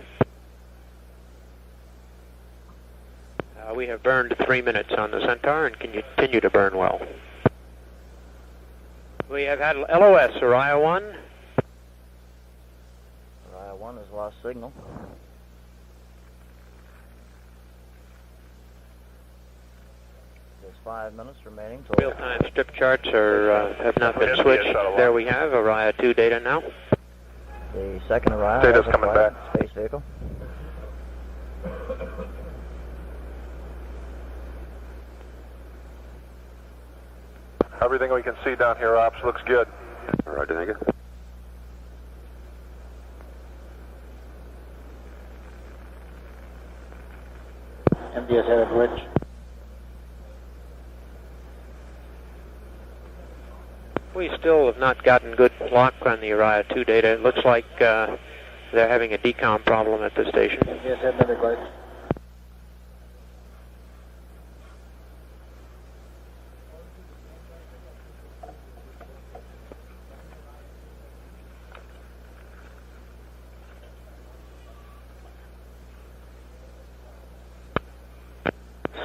We have burned 3 minutes on the Centaur and can continue to burn well. We have had LOS, Orion 1. Orion 1 has lost signal. There's 5 minutes remaining. Real-time strip charts have not been switched. There we have Orion 2 data now. The second Orion Data's coming back. Space vehicle. Everything we can see down here, Ops, looks good. All right, thank you. MDS headed bridge. We still have not gotten good lock on the Uriah 2 data. It looks like they're having a decom problem at the station. MDS headed another bridge.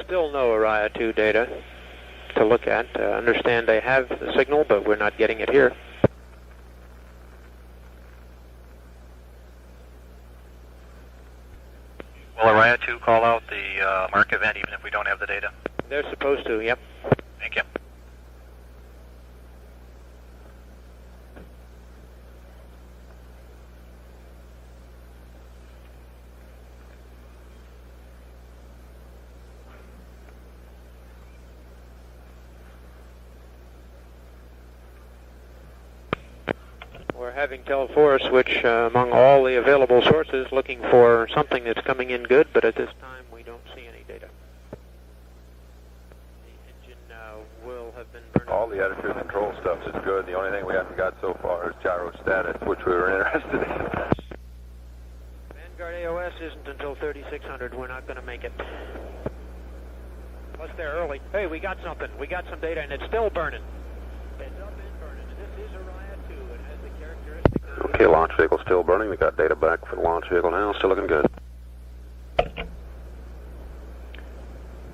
Still no Uriah 2 data to look at. Understand they have the signal, but we're not getting it here. Will Uriah 2 call out the mark event even if we don't have the data? They're supposed to, yep. Thank you. We're having Telforce switch among all the available sources looking for something that's coming in good, but at this time we don't see any data. The engine will have been burning. All the attitude control stuff is good. The only thing we haven't got so far is gyro status, which we were interested in. Vanguard AOS isn't until 3600. We're not going to make it. Plus they're early. Hey, we got something. We got some data, and it's still burning. It's up and burning. And this is Uriah 2. It has the characteristic. Okay, launch vehicle still burning. We got data back for the launch vehicle now. Still looking good.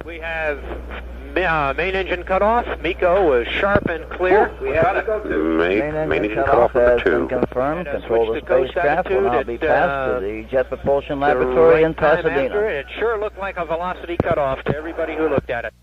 We have main engine cut off. MECO was sharp and clear. We have main engine cut off has number 2. been confirmed. Control of the spacecraft will now be passed to the Jet Propulsion Laboratory in Pasadena. It sure looked like a velocity cutoff to everybody who looked at it.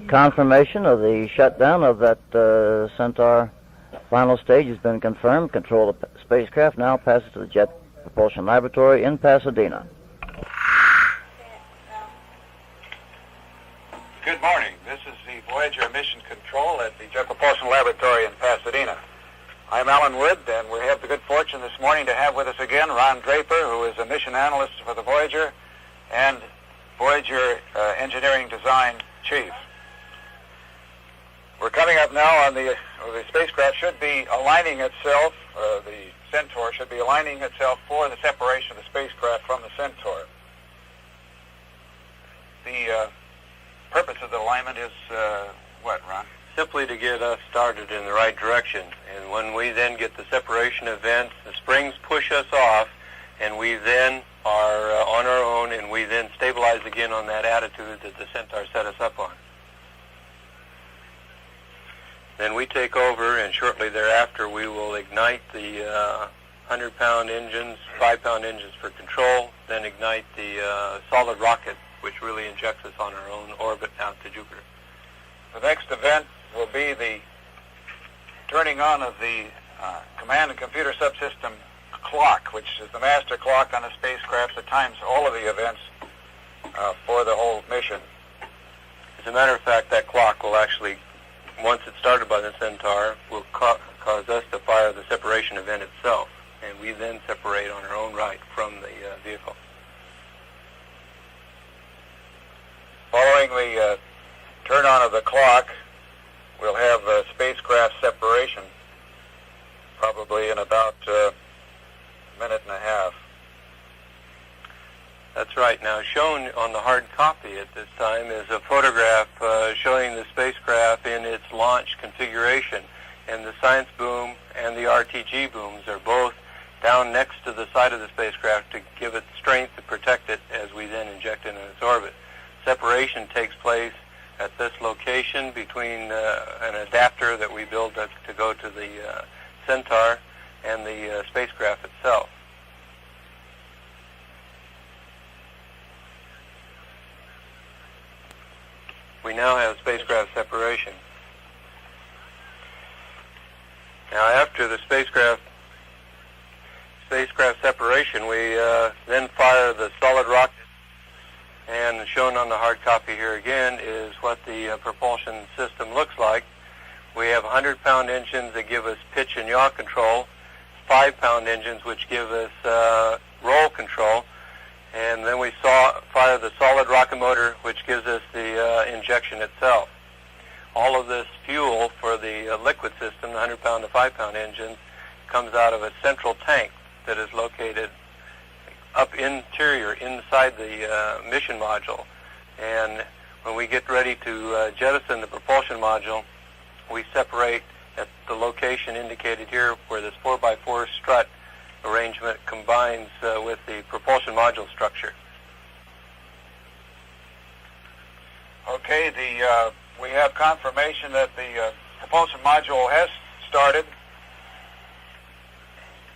Confirmation of the shutdown of that Centaur final stage has been confirmed. Control of the spacecraft now passes to the Jet Propulsion Laboratory in Pasadena. Good morning. This is the Voyager Mission Control at the Jet Propulsion Laboratory in Pasadena. I'm Alan Wood, and we have the good fortune this morning to have with us again Ron Draper, who is a mission analyst for the Voyager and Voyager Engineering Design Chief. We're coming up now on the spacecraft should be aligning itself, the Centaur should be aligning itself for the separation of the spacecraft from the Centaur. The purpose of the alignment is what, Ron? Simply to get us started in the right direction. And when we then get the separation event, the springs push us off, and we then are on our own, and we then stabilize again on that attitude that the Centaur set us up on. Then we take over, and shortly thereafter we will ignite the 100-pound engines, 5-pound engines for control, then ignite the solid rocket, which really injects us on our own orbit out to Jupiter. The next event will be the turning on of the command and computer subsystem clock, which is the master clock on the spacecraft that times all of the events for the whole mission. As a matter of fact, that clock will actually, once it's started by the Centaur, will cause us to fire the separation event itself, and we then separate on our own right from the vehicle. Following the turn on of the clock, we'll have spacecraft separation, probably in about a minute and a half. That's right. Now, shown on the hard copy at this time is a photograph showing the spacecraft in its launch configuration. And the science boom and the RTG booms are both down next to the side of the spacecraft to give it strength to protect it as we then inject it in its orbit. Separation takes place at this location between an adapter that we build to go to the Centaur and the spacecraft itself. We now have spacecraft separation. Now, after the spacecraft separation, we then fire the solid rocket, and shown on the hard copy here again is what the propulsion system looks like. We have 100-pound engines that give us pitch and yaw control, 5-pound engines which give us roll control, and then we fire the solid rocket motor which gives us the injection itself. All of this fuel for the liquid system, the 100-pound to 5-pound engines, comes out of a central tank that is located up interior inside the mission module. And when we get ready to jettison the propulsion module, we separate at the location indicated here where this 4x4 strut arrangement combines with the propulsion module structure. Okay, we have confirmation that the propulsion module has started,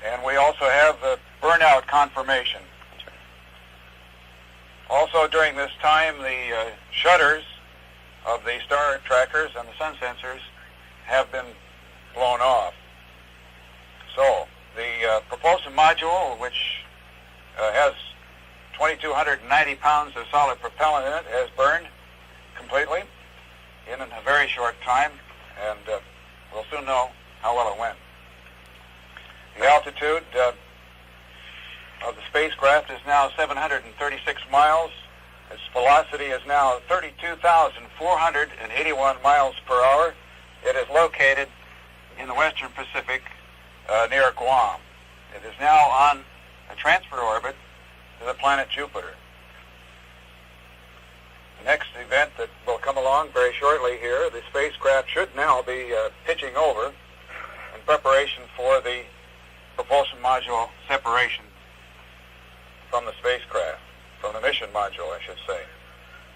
and we also have the burnout confirmation. Also during this time, the shutters of the star trackers and the sun sensors have been blown off. So the propulsion module, which has 2,290 pounds of solid propellant in it, has burned completely in a very short time, and we'll soon know how well it went. The altitude of the spacecraft is now 736 miles. Its velocity is now 32,481 miles per hour. It is located in the western Pacific near Guam. It is now on a transfer orbit to the planet Jupiter. The next event that will come along very shortly here, the spacecraft should now be pitching over in preparation for the propulsion module separation from the spacecraft, from the mission module, I should say.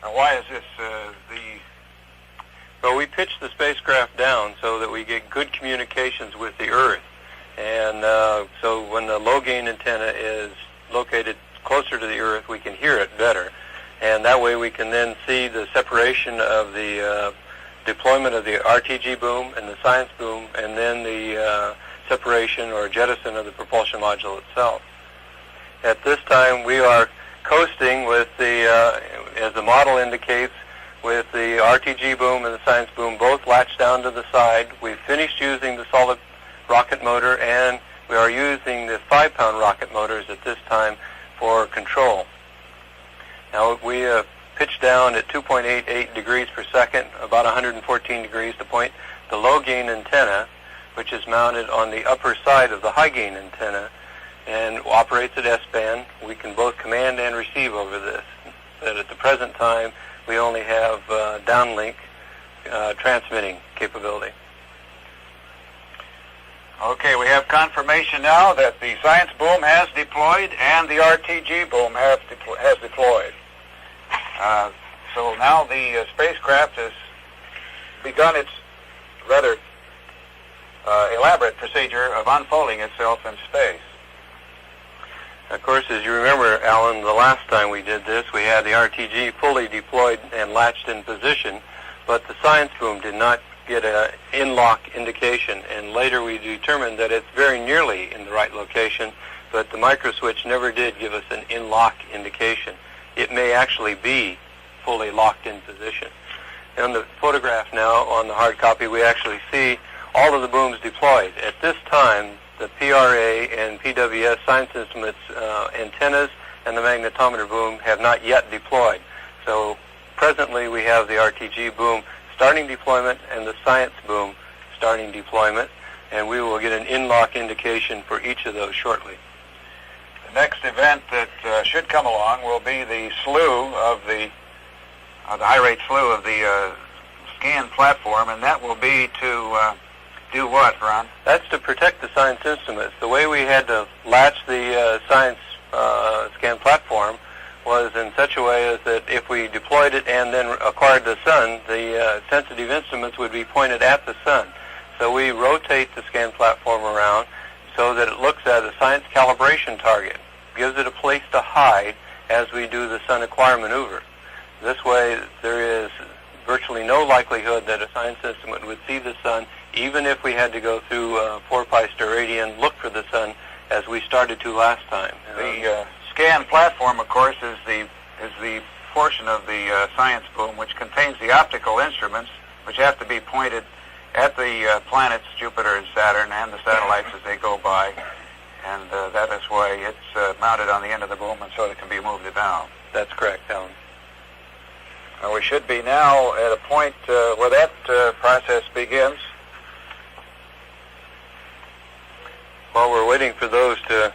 Now, why is this Well, we pitch the spacecraft down so that we get good communications with the Earth. And so when the low-gain antenna is located closer to the Earth, we can hear it better. And that way we can then see the separation of the deployment of the RTG boom and the science boom, and then the separation or jettison of the propulsion module itself. At this time, we are coasting with the, as the model indicates, with the RTG boom and the science boom both latched down to the side. We've finished using the solid rocket motor, and we are using the 5-pound rocket motors at this time for control. Now, we pitch down at 2.88 degrees per second, about 114 degrees to point the low-gain antenna, which is mounted on the upper side of the high-gain antenna and operates at S-band. We can both command and receive over this. But at the present time, we only have downlink transmitting capability. Okay, we have confirmation now that the science boom has deployed and the RTG boom has deployed. So now the spacecraft has begun its rather elaborate procedure of unfolding itself in space. Of course, as you remember, Alan, the last time we did this, we had the RTG fully deployed and latched in position, but the science boom did not get an in-lock indication, and later we determined that it's very nearly in the right location, but the microswitch never did give us an in-lock indication. It may actually be fully locked in position. On the photograph now, on the hard copy, we actually see all of the booms deployed. At this time, the PRA and PWS science instruments antennas and the magnetometer boom have not yet deployed. So presently we have the RTG boom starting deployment and the science boom starting deployment, and we will get an in-lock indication for each of those shortly. The next event that should come along will be the slew of the high-rate slew of the scan platform, and that will be to Do what, Ron? That's to protect the science instruments. The way we had to latch the science scan platform was in such a way as that if we deployed it and then acquired the sun, the sensitive instruments would be pointed at the sun. So we rotate the scan platform around so that it looks at a science calibration target, gives it a place to hide as we do the sun acquire maneuver. This way there is virtually no likelihood that a science instrument would see the sun, even if we had to go through 4-pi steradian, look for the sun as we started to last time. The scan platform, of course, is the portion of the science boom which contains the optical instruments, which have to be pointed at the planets Jupiter and Saturn and the satellites as they go by, and that is why it's mounted on the end of the boom, and so it can be moved down. That's correct, Alan. We should be now at a point where that process begins. While we're waiting for those to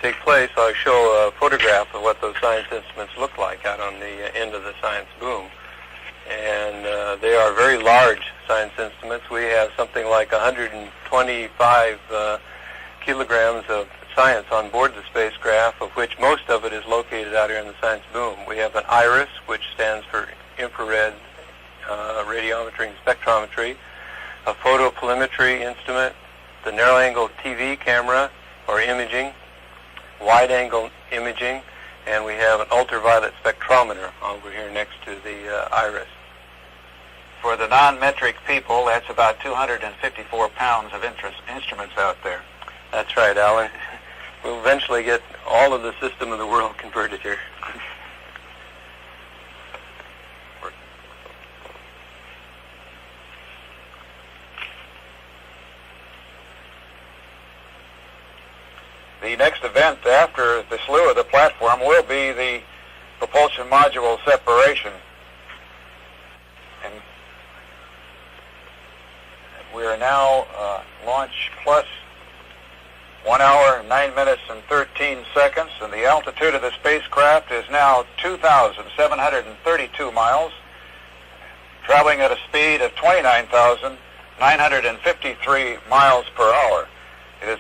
take place, I'll show a photograph of what those science instruments look like out on the end of the science boom. And they are very large science instruments. We have something like 125 kilograms of science on board the spacecraft, of which most of it is located out here in the science boom. We have an iris, which stands for infrared radiometry and spectrometry, a photopolarimetry instrument, the narrow-angle TV camera or imaging, wide-angle imaging, and we have an ultraviolet spectrometer over here next to the iris. For the non-metric people, that's about 254 pounds of instruments out there. That's right, Alan. We'll eventually get all of the system of the world converted here. The next event after the slew of the platform will be the propulsion module separation. And we are now launch plus 1 hour, 9 minutes, and 13 seconds, and the altitude of the spacecraft is now 2,732 miles, traveling at a speed of 29,953 miles per hour. It is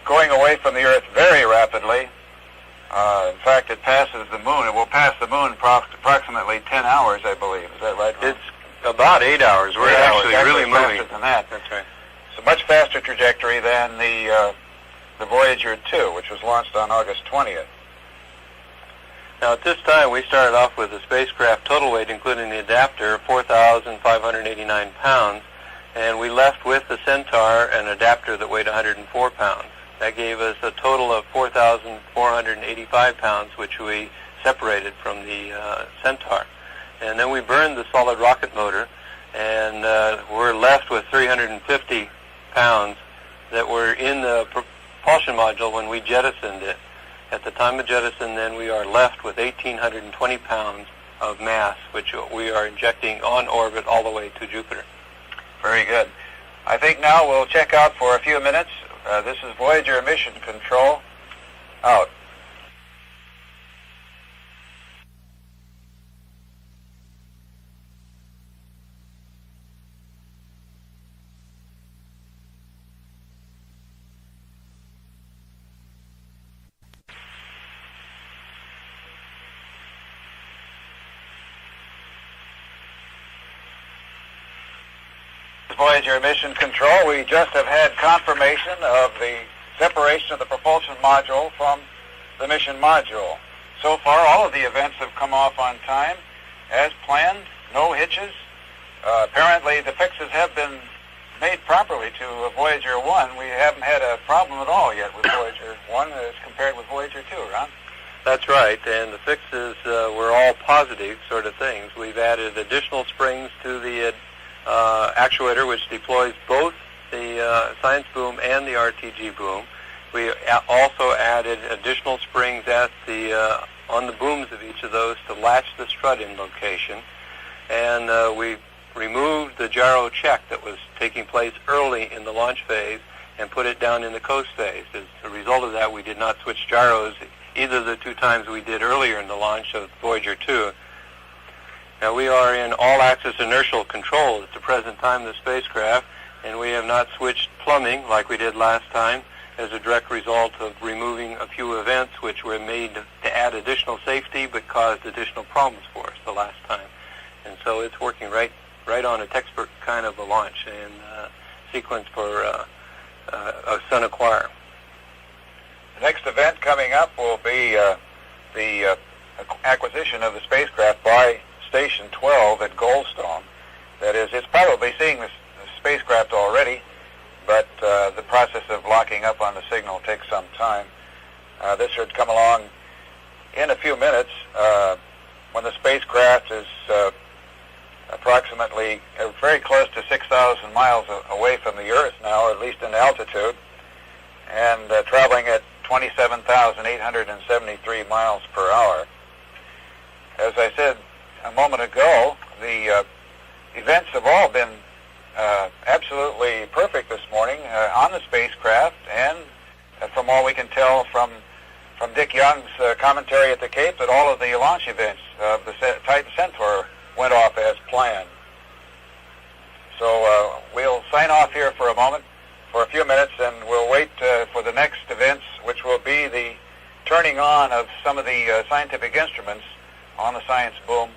going away from the Earth very rapidly. In fact, it passes the moon. It will pass the moon approximately 10 hours, I believe. Is that right, Ron? It's about 8 hours. We're actually really moving. Faster than that. That's right. It's a much faster trajectory than the Voyager 2, which was launched on August 20th. Now, at this time, we started off with the spacecraft total weight, including the adapter, 4,589 pounds, and we left with the Centaur an adapter that weighed 104 pounds. That gave us a total of 4,485 pounds, which we separated from the Centaur. And then we burned the solid rocket motor, and we're left with 350 pounds that were in the propulsion module when we jettisoned it. At the time of jettison, then, we are left with 1,820 pounds of mass, which we are injecting on orbit all the way to Jupiter. Very good. I think now we'll check out for a few minutes. This is Voyager Mission Control. Out. Voyager Mission Control. We just have had confirmation of the separation of the propulsion module from the mission module. So far, all of the events have come off on time, as planned, no hitches. Apparently, the fixes have been made properly to Voyager 1. We haven't had a problem at all yet with Voyager 1 as compared with Voyager 2, Ron? That's right, and the fixes were all positive sort of things. We've added additional springs to the actuator, which deploys both the science boom and the RTG boom. We also added additional springs at the on the booms of each of those to latch the strut in location, and we removed the gyro check that was taking place early in the launch phase and put it down in the coast phase. As a result of that, we did not switch gyros either of the two times we did earlier in the launch of Voyager 2. Now, we are in all-axis inertial control at the present time of the spacecraft. and we have not switched plumbing like we did last time as a direct result of removing a few events which were made to add additional safety but caused additional problems for us the last time. And so it's working right on a textbook kind of a launch and sequence for a Sun Acquire. The next event coming up will be the acquisition of the spacecraft by Station 12 at Goldstone. That is, it's probably seeing the spacecraft already, but the process of locking up on the signal takes some time. This should come along in a few minutes when the spacecraft is approximately very close to 6,000 miles away from the Earth now, at least in altitude, and traveling at 27,873 miles per hour. As I said a moment ago, the events have all been absolutely perfect this morning on the spacecraft, and from all we can tell from Dick Young's commentary at the Cape, that all of the launch events of the Titan Centaur went off as planned. So we'll sign off here for a moment, for a few minutes, and we'll wait for the next events, which will be the turning on of some of the scientific instruments on the science boom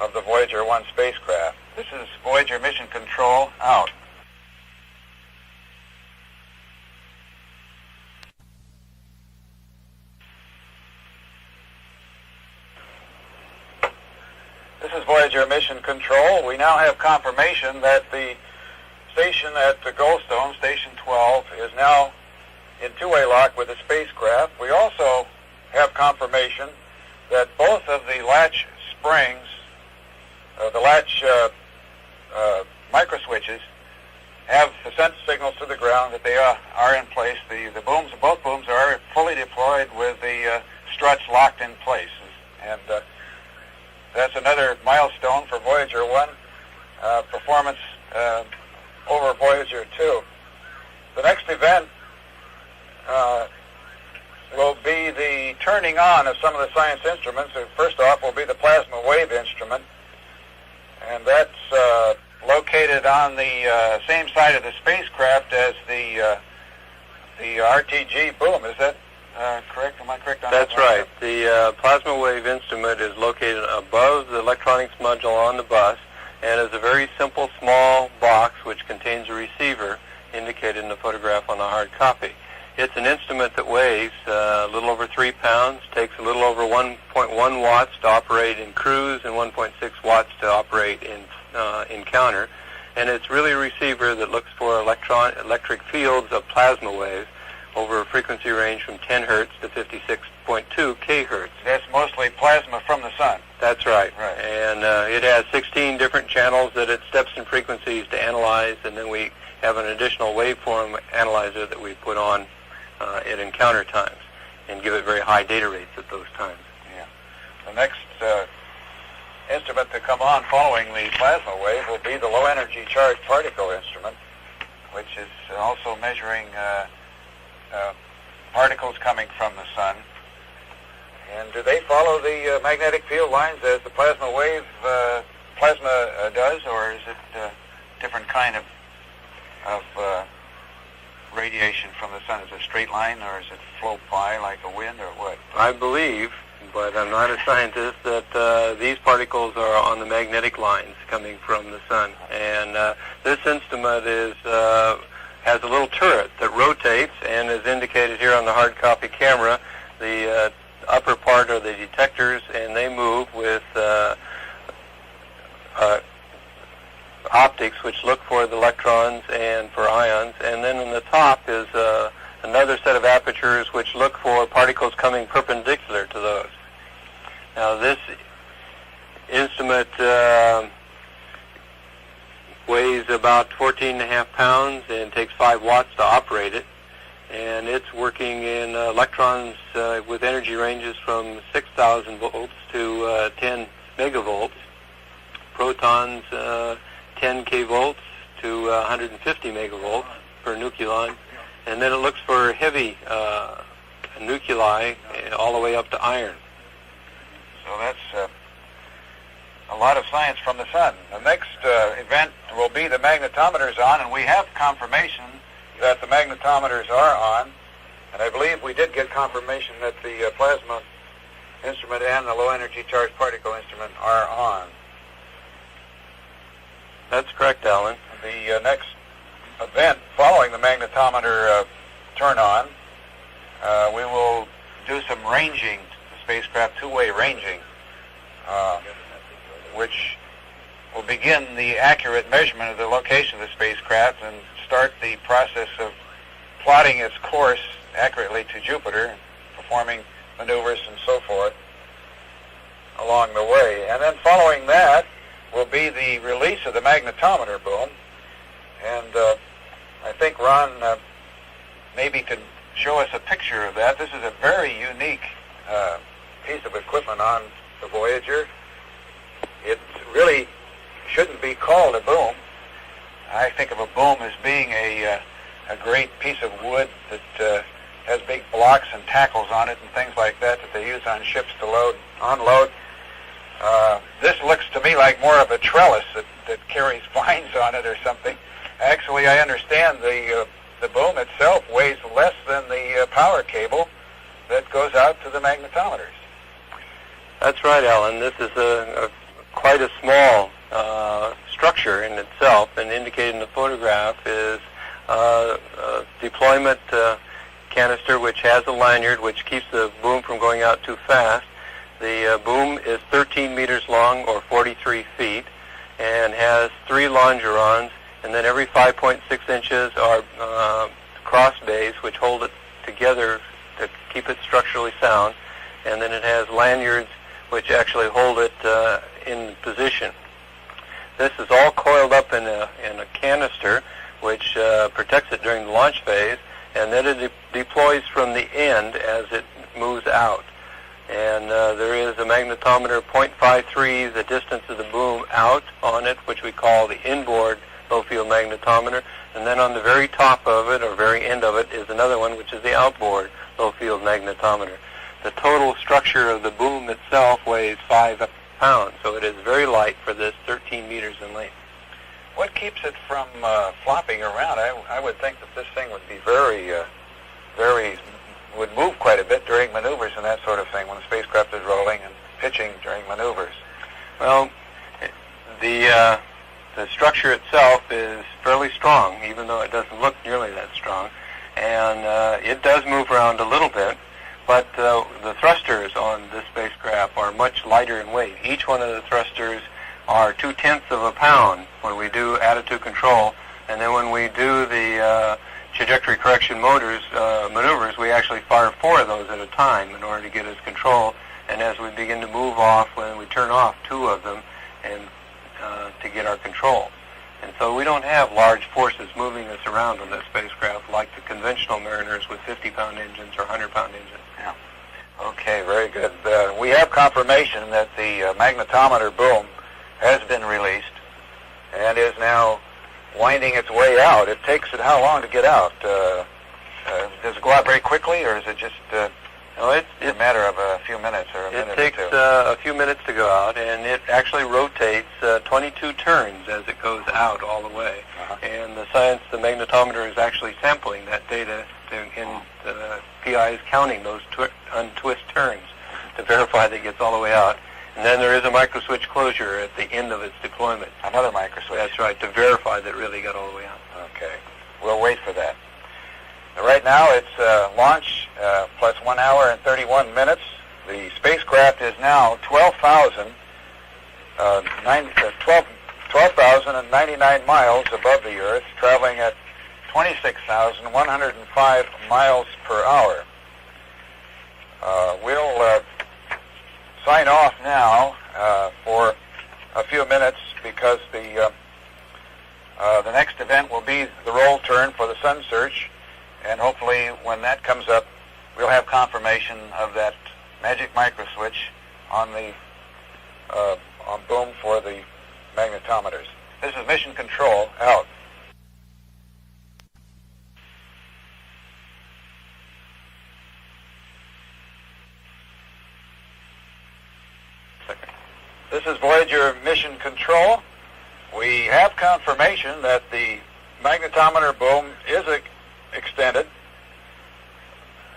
of the Voyager 1 spacecraft. This is Voyager Mission Control out. This is Voyager Mission Control. We now have confirmation that the station at the Goldstone, Station 12, is now in two-way lock with the spacecraft. We also have confirmation that both of the latch springs, the latch micro switches, have sent signals to the ground that they are in place. The booms, both booms, are fully deployed with the struts locked in place, and that's another milestone for Voyager 1 performance over Voyager 2. The next event will be the turning on of some of the science instruments. First off will be the plasma wave instrument, and that's located on the same side of the spacecraft as the RTG boom. Is that correct? Am I correct on that? That's right. The plasma wave instrument is located above the electronics module on the bus, and is a very simple small box which contains a receiver indicated in the photograph on the hard copy. It's an instrument that weighs a little over 3 pounds, takes a little over 1.1 watts to operate in cruise and 1.6 watts to operate in encounter, and it's really a receiver that looks for electric fields of plasma waves over a frequency range from 10 hertz to 56.2 kHz. That's mostly plasma from the sun. That's right. And it has 16 different channels that it steps in frequencies to analyze, and then we have an additional waveform analyzer that we put on at encounter times and give it very high data rates at those times. Yeah. The next instrument to come on following the plasma wave will be the low-energy charged particle instrument, which is also measuring particles coming from the sun. And do they follow the magnetic field lines as the plasma wave plasma does, or is it a different kind of radiation from the sun? Is it a straight line, or is it float by like a wind, or what? I believe, but I'm not a scientist, that these particles are on the magnetic lines coming from the sun. And this instrument has a little turret that rotates, and is indicated here on the hard copy camera. The upper part are the detectors, and they move with optics which look for the electrons and for ions, and then on the top is another set of apertures which look for particles coming perpendicular to those. Now this instrument weighs about 14.5 pounds and takes 5 watts to operate it, and it's working in electrons with energy ranges from 6,000 volts to 10 megavolts, protons 10 kvolts to 150 megavolts per nucleon, and then it looks for heavy nuclei all the way up to iron. So that's a lot of science from the sun. The next event will be the magnetometers on, and we have confirmation that the magnetometers are on, and I believe we did get confirmation that the plasma instrument and the low-energy charged particle instrument are on. That's correct, Alan. The next event following the magnetometer turn on, we will do some ranging, the spacecraft two-way ranging, which will begin the accurate measurement of the location of the spacecraft and start the process of plotting its course accurately to Jupiter, performing maneuvers and so forth along the way. And then following that will be the release of the magnetometer boom. And I think Ron maybe could show us a picture of that. This is a very unique piece of equipment on the Voyager. It really shouldn't be called a boom. I think of a boom as being a great piece of wood that has big blocks and tackles on it and things like that they use on ships to unload. This looks to me like more of a trellis that carries vines on it or something. Actually, I understand the boom itself weighs less than the power cable that goes out to the magnetometers. That's right, Alan. This is quite a small structure in itself, and indicated in the photograph is a deployment canister which has a lanyard which keeps the boom from going out too fast. The boom is 13 meters long, or 43 feet, and has 3 longerons, and then every 5.6 inches are cross bays which hold it together to keep it structurally sound, and then it has lanyards which actually hold it in position. This is all coiled up in a canister which protects it during the launch phase, and then it deploys from the end as it moves out. And there is a magnetometer 0.53, the distance of the boom out on it, which we call the inboard low-field magnetometer. And then on the very top of it, or very end of it, is another one, which is the outboard low-field magnetometer. The total structure of the boom itself weighs 5 pounds, so it is very light for this 13 meters in length. What keeps it from flopping around? I would think that this thing would be would move quite a bit during maneuvers and that sort of thing when the spacecraft is rolling and pitching during maneuvers. Well, the structure itself is fairly strong, even though it doesn't look nearly that strong, and it does move around a little bit, but the thrusters on this spacecraft are much lighter in weight. Each one of the thrusters are 0.2 of a pound when we do attitude control, and then when we do the trajectory correction maneuvers, we actually fire 4 of those at a time in order to get us control, and as we begin to move off, when we turn off 2 of them and to get our control. And so we don't have large forces moving us around on this spacecraft like the conventional mariners with 50-pound engines or 100-pound engines. Yeah. Okay, very good. We have confirmation that the magnetometer boom has been released and is now winding its way out. It takes it how long to get out? Does it go out very quickly, or is it just a matter of a few minutes or a minute or two? It takes a few minutes to go out, and it actually rotates 22 turns as it goes out all the way. And the magnetometer is actually sampling that data, and the PI is counting those untwist turns to verify that it gets all the way out. And then there is a microswitch closure at the end of its deployment. Another microswitch. That's right, to verify that it really got all the way out. Okay. We'll wait for that. Right now it's launch plus 1 hour and 31 minutes. The spacecraft is now 12,099 miles above the Earth, traveling at 26,105 miles per hour. We'll sign off now for a few minutes because the next event will be the roll turn for the sun search, and hopefully when that comes up, we'll have confirmation of that magic microswitch on the on boom for the magnetometers. This is Mission Control out. This is Voyager Mission Control. We have confirmation that the magnetometer boom is extended.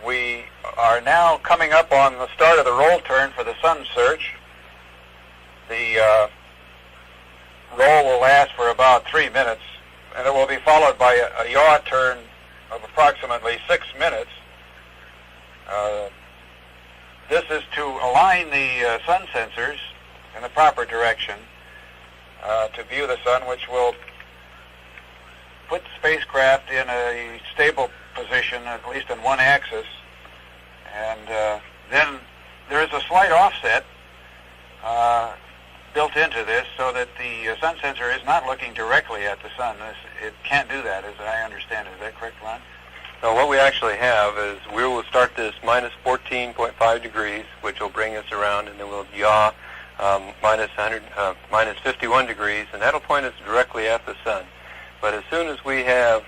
We are now coming up on the start of the roll turn for the sun search. The roll will last for about 3 minutes, and it will be followed by a yaw turn of approximately 6 minutes. This is to align the sun sensors in the proper direction to view the sun, which will put the spacecraft in a stable position, at least in one axis. And then there is a slight offset built into this so that the sun sensor is not looking directly at the sun. It can't do that, as I understand it. Is that correct, Ron? So what we actually have is we will start this minus 14.5 degrees, which will bring us around, and then we'll yaw minus 51 degrees, and that'll point us directly at the sun. But as soon as we have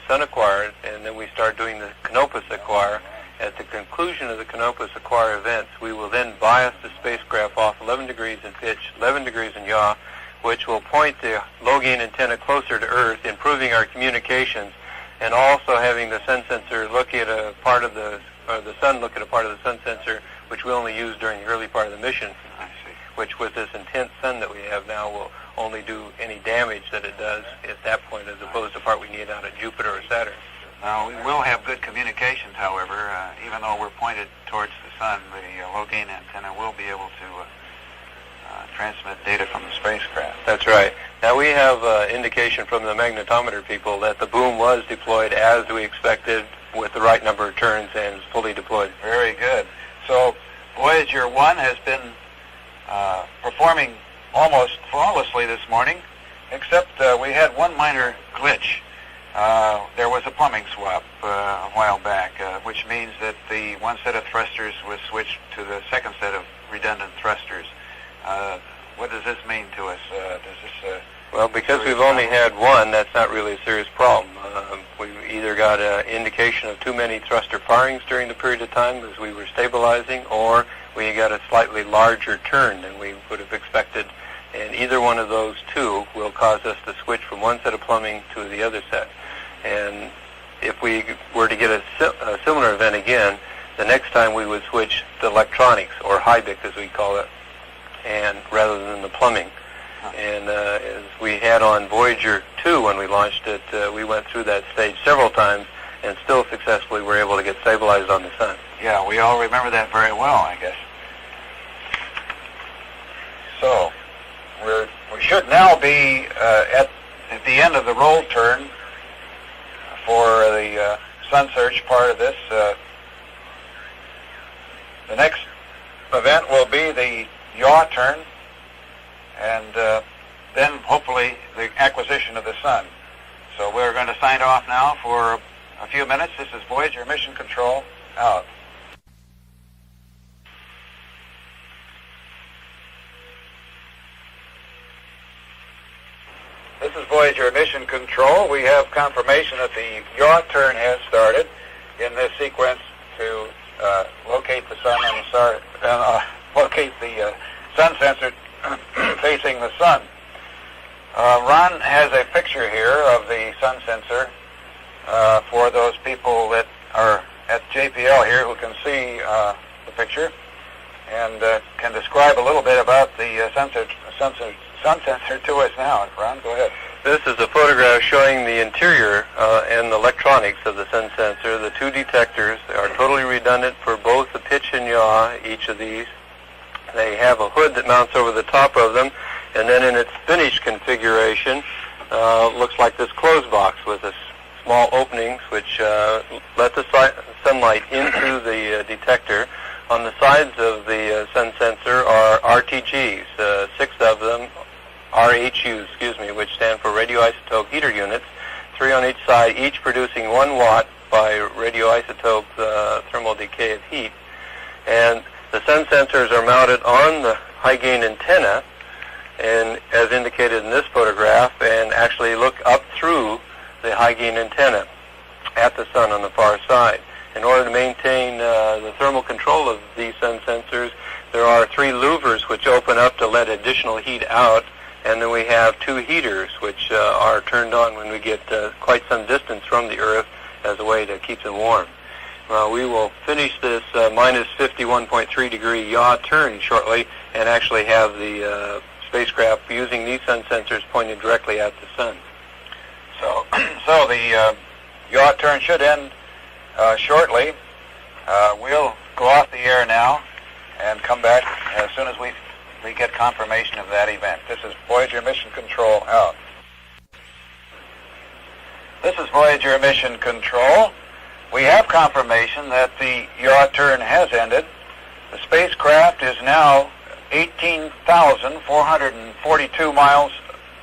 sun acquired, and then we start doing the Canopus acquire, at the conclusion of the Canopus acquire events, we will then bias the spacecraft off 11 degrees in pitch, 11 degrees in yaw, which will point the low-gain antenna closer to Earth, improving our communications, and also having the sun sensor look at a part of the sun look at a part of the sun sensor, which we only use during the early part of the mission. I see. Which, with this intense sun that we have now, will only do any damage that it does at that point, as opposed to part we need out at Jupiter or Saturn. Now, we will have good communications, however. Even though we're pointed towards the sun, the low-gain antenna will be able to transmit data from the spacecraft. That's right. Now, we have indication from the magnetometer people that the boom was deployed as we expected, with the right number of turns, and fully deployed. Very good. So, Voyager 1 has been performing almost flawlessly this morning, except we had one minor glitch. There was a plumbing swap a while back, which means that the one set of thrusters was switched to the second set of redundant thrusters. What does this mean to us? Well, because we've only had one, that's not really a serious problem. We either got an indication of too many thruster firings during the period of time as we were stabilizing, or we got a slightly larger turn than we would have expected, and either one of those two will cause us to switch from one set of plumbing to the other set. And if we were to get a similar event again, the next time we would switch the electronics, or hearby as we call it, and rather than the plumbing. And as we had on Voyager 2 when we launched it, we went through that stage several times and still successfully were able to get stabilized on the sun. Yeah, we all remember that very well, I guess. So, we should now be at the end of the roll turn for the sun search part of this. The next event will be the yaw turn, and then hopefully the acquisition of the sun. So we're going to sign off now for a few minutes. This is Voyager Mission Control, out. This is Voyager Mission Control. We have confirmation that the yaw turn has started in this sequence to locate the sun on the star, locate the sun sensor facing the sun. Ron has a picture here of the sun sensor for those people that are at JPL here who can see the picture, and can describe a little bit about the sun sensor to us now. Ron, go ahead. This is a photograph showing the interior and the electronics of the sun sensor. The two detectors are totally redundant for both the pitch and yaw, each of these. They have a hood that mounts over the top of them, and then in its finished configuration, looks like this closed box with a small openings which let the sunlight into the detector. On the sides of the sun sensor are RTGs, 6 of them, RHUs, which stand for radioisotope heater units, 3 on each side, each producing 1 watt by radioisotope thermal decay of heat. And the sun sensors are mounted on the high-gain antenna, and as indicated in this photograph, and actually look up through the high-gain antenna at the sun on the far side. In order to maintain the thermal control of these sun sensors, There are 3 louvers which open up to let additional heat out, and then we have 2 heaters which are turned on when we get quite some distance from the Earth as a way to keep them warm. We will finish this minus 51.3 degree yaw turn shortly and actually have the spacecraft using these sun sensors pointed directly at the sun. So the yaw turn should end shortly. We'll go off the air now and come back as soon as we get confirmation of that event. This is Voyager Mission Control out. This is Voyager Mission Control. We have confirmation that the yaw turn has ended. The spacecraft is now 18,442 miles,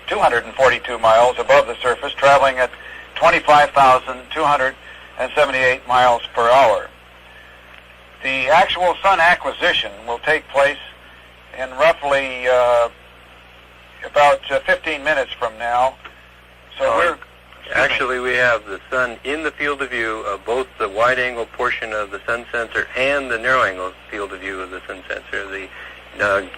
242 miles above the surface, traveling at 25,278 miles per hour. The actual sun acquisition will take place in roughly about 15 minutes from now. So actually, we have the sun in the field of view of both the wide-angle portion of the sun sensor and the narrow-angle field of view of the sun sensor. The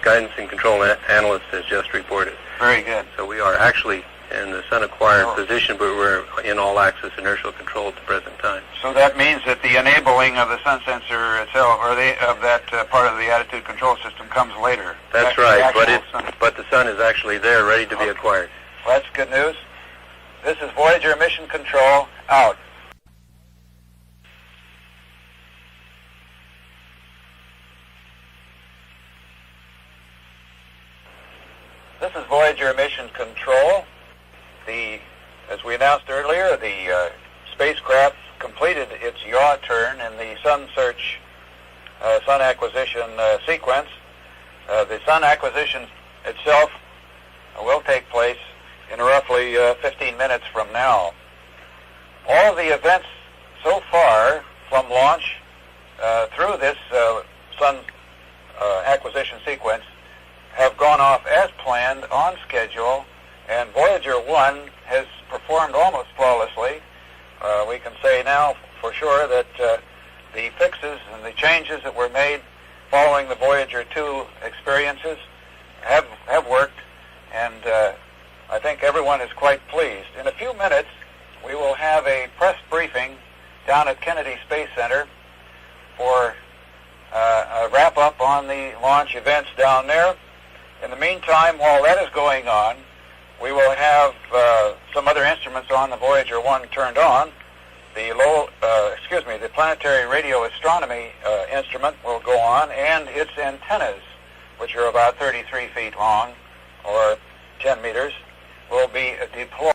guidance and control analyst has just reported. Very good. So we are actually in the sun-acquired position, but we're in all-axis inertial control at the present time. So that means that the enabling of the sun sensor itself, or of that part of the attitude control system, comes later. That's right, but the sun is actually there, ready to be acquired. Well, that's good news. This is Voyager Mission Control out. This is Voyager Mission Control. As we announced earlier, the spacecraft completed its yaw turn in the sun search, sun acquisition sequence. The sun acquisition itself will take place in roughly 15 minutes from now. All of the events so far from launch through this sun acquisition sequence have gone off as planned, on schedule, and Voyager 1 has performed almost flawlessly. We can say now for sure that the fixes and the changes that were made following the Voyager 2 experiences have worked, and I think everyone is quite pleased. In a few minutes, we will have a press briefing down at Kennedy Space Center for a wrap-up on the launch events down there. In the meantime, while that is going on, we will have some other instruments on the Voyager 1 turned on. The planetary radio astronomy instrument will go on, and its antennas, which are about 33 feet long, or 10 meters, will be deployed.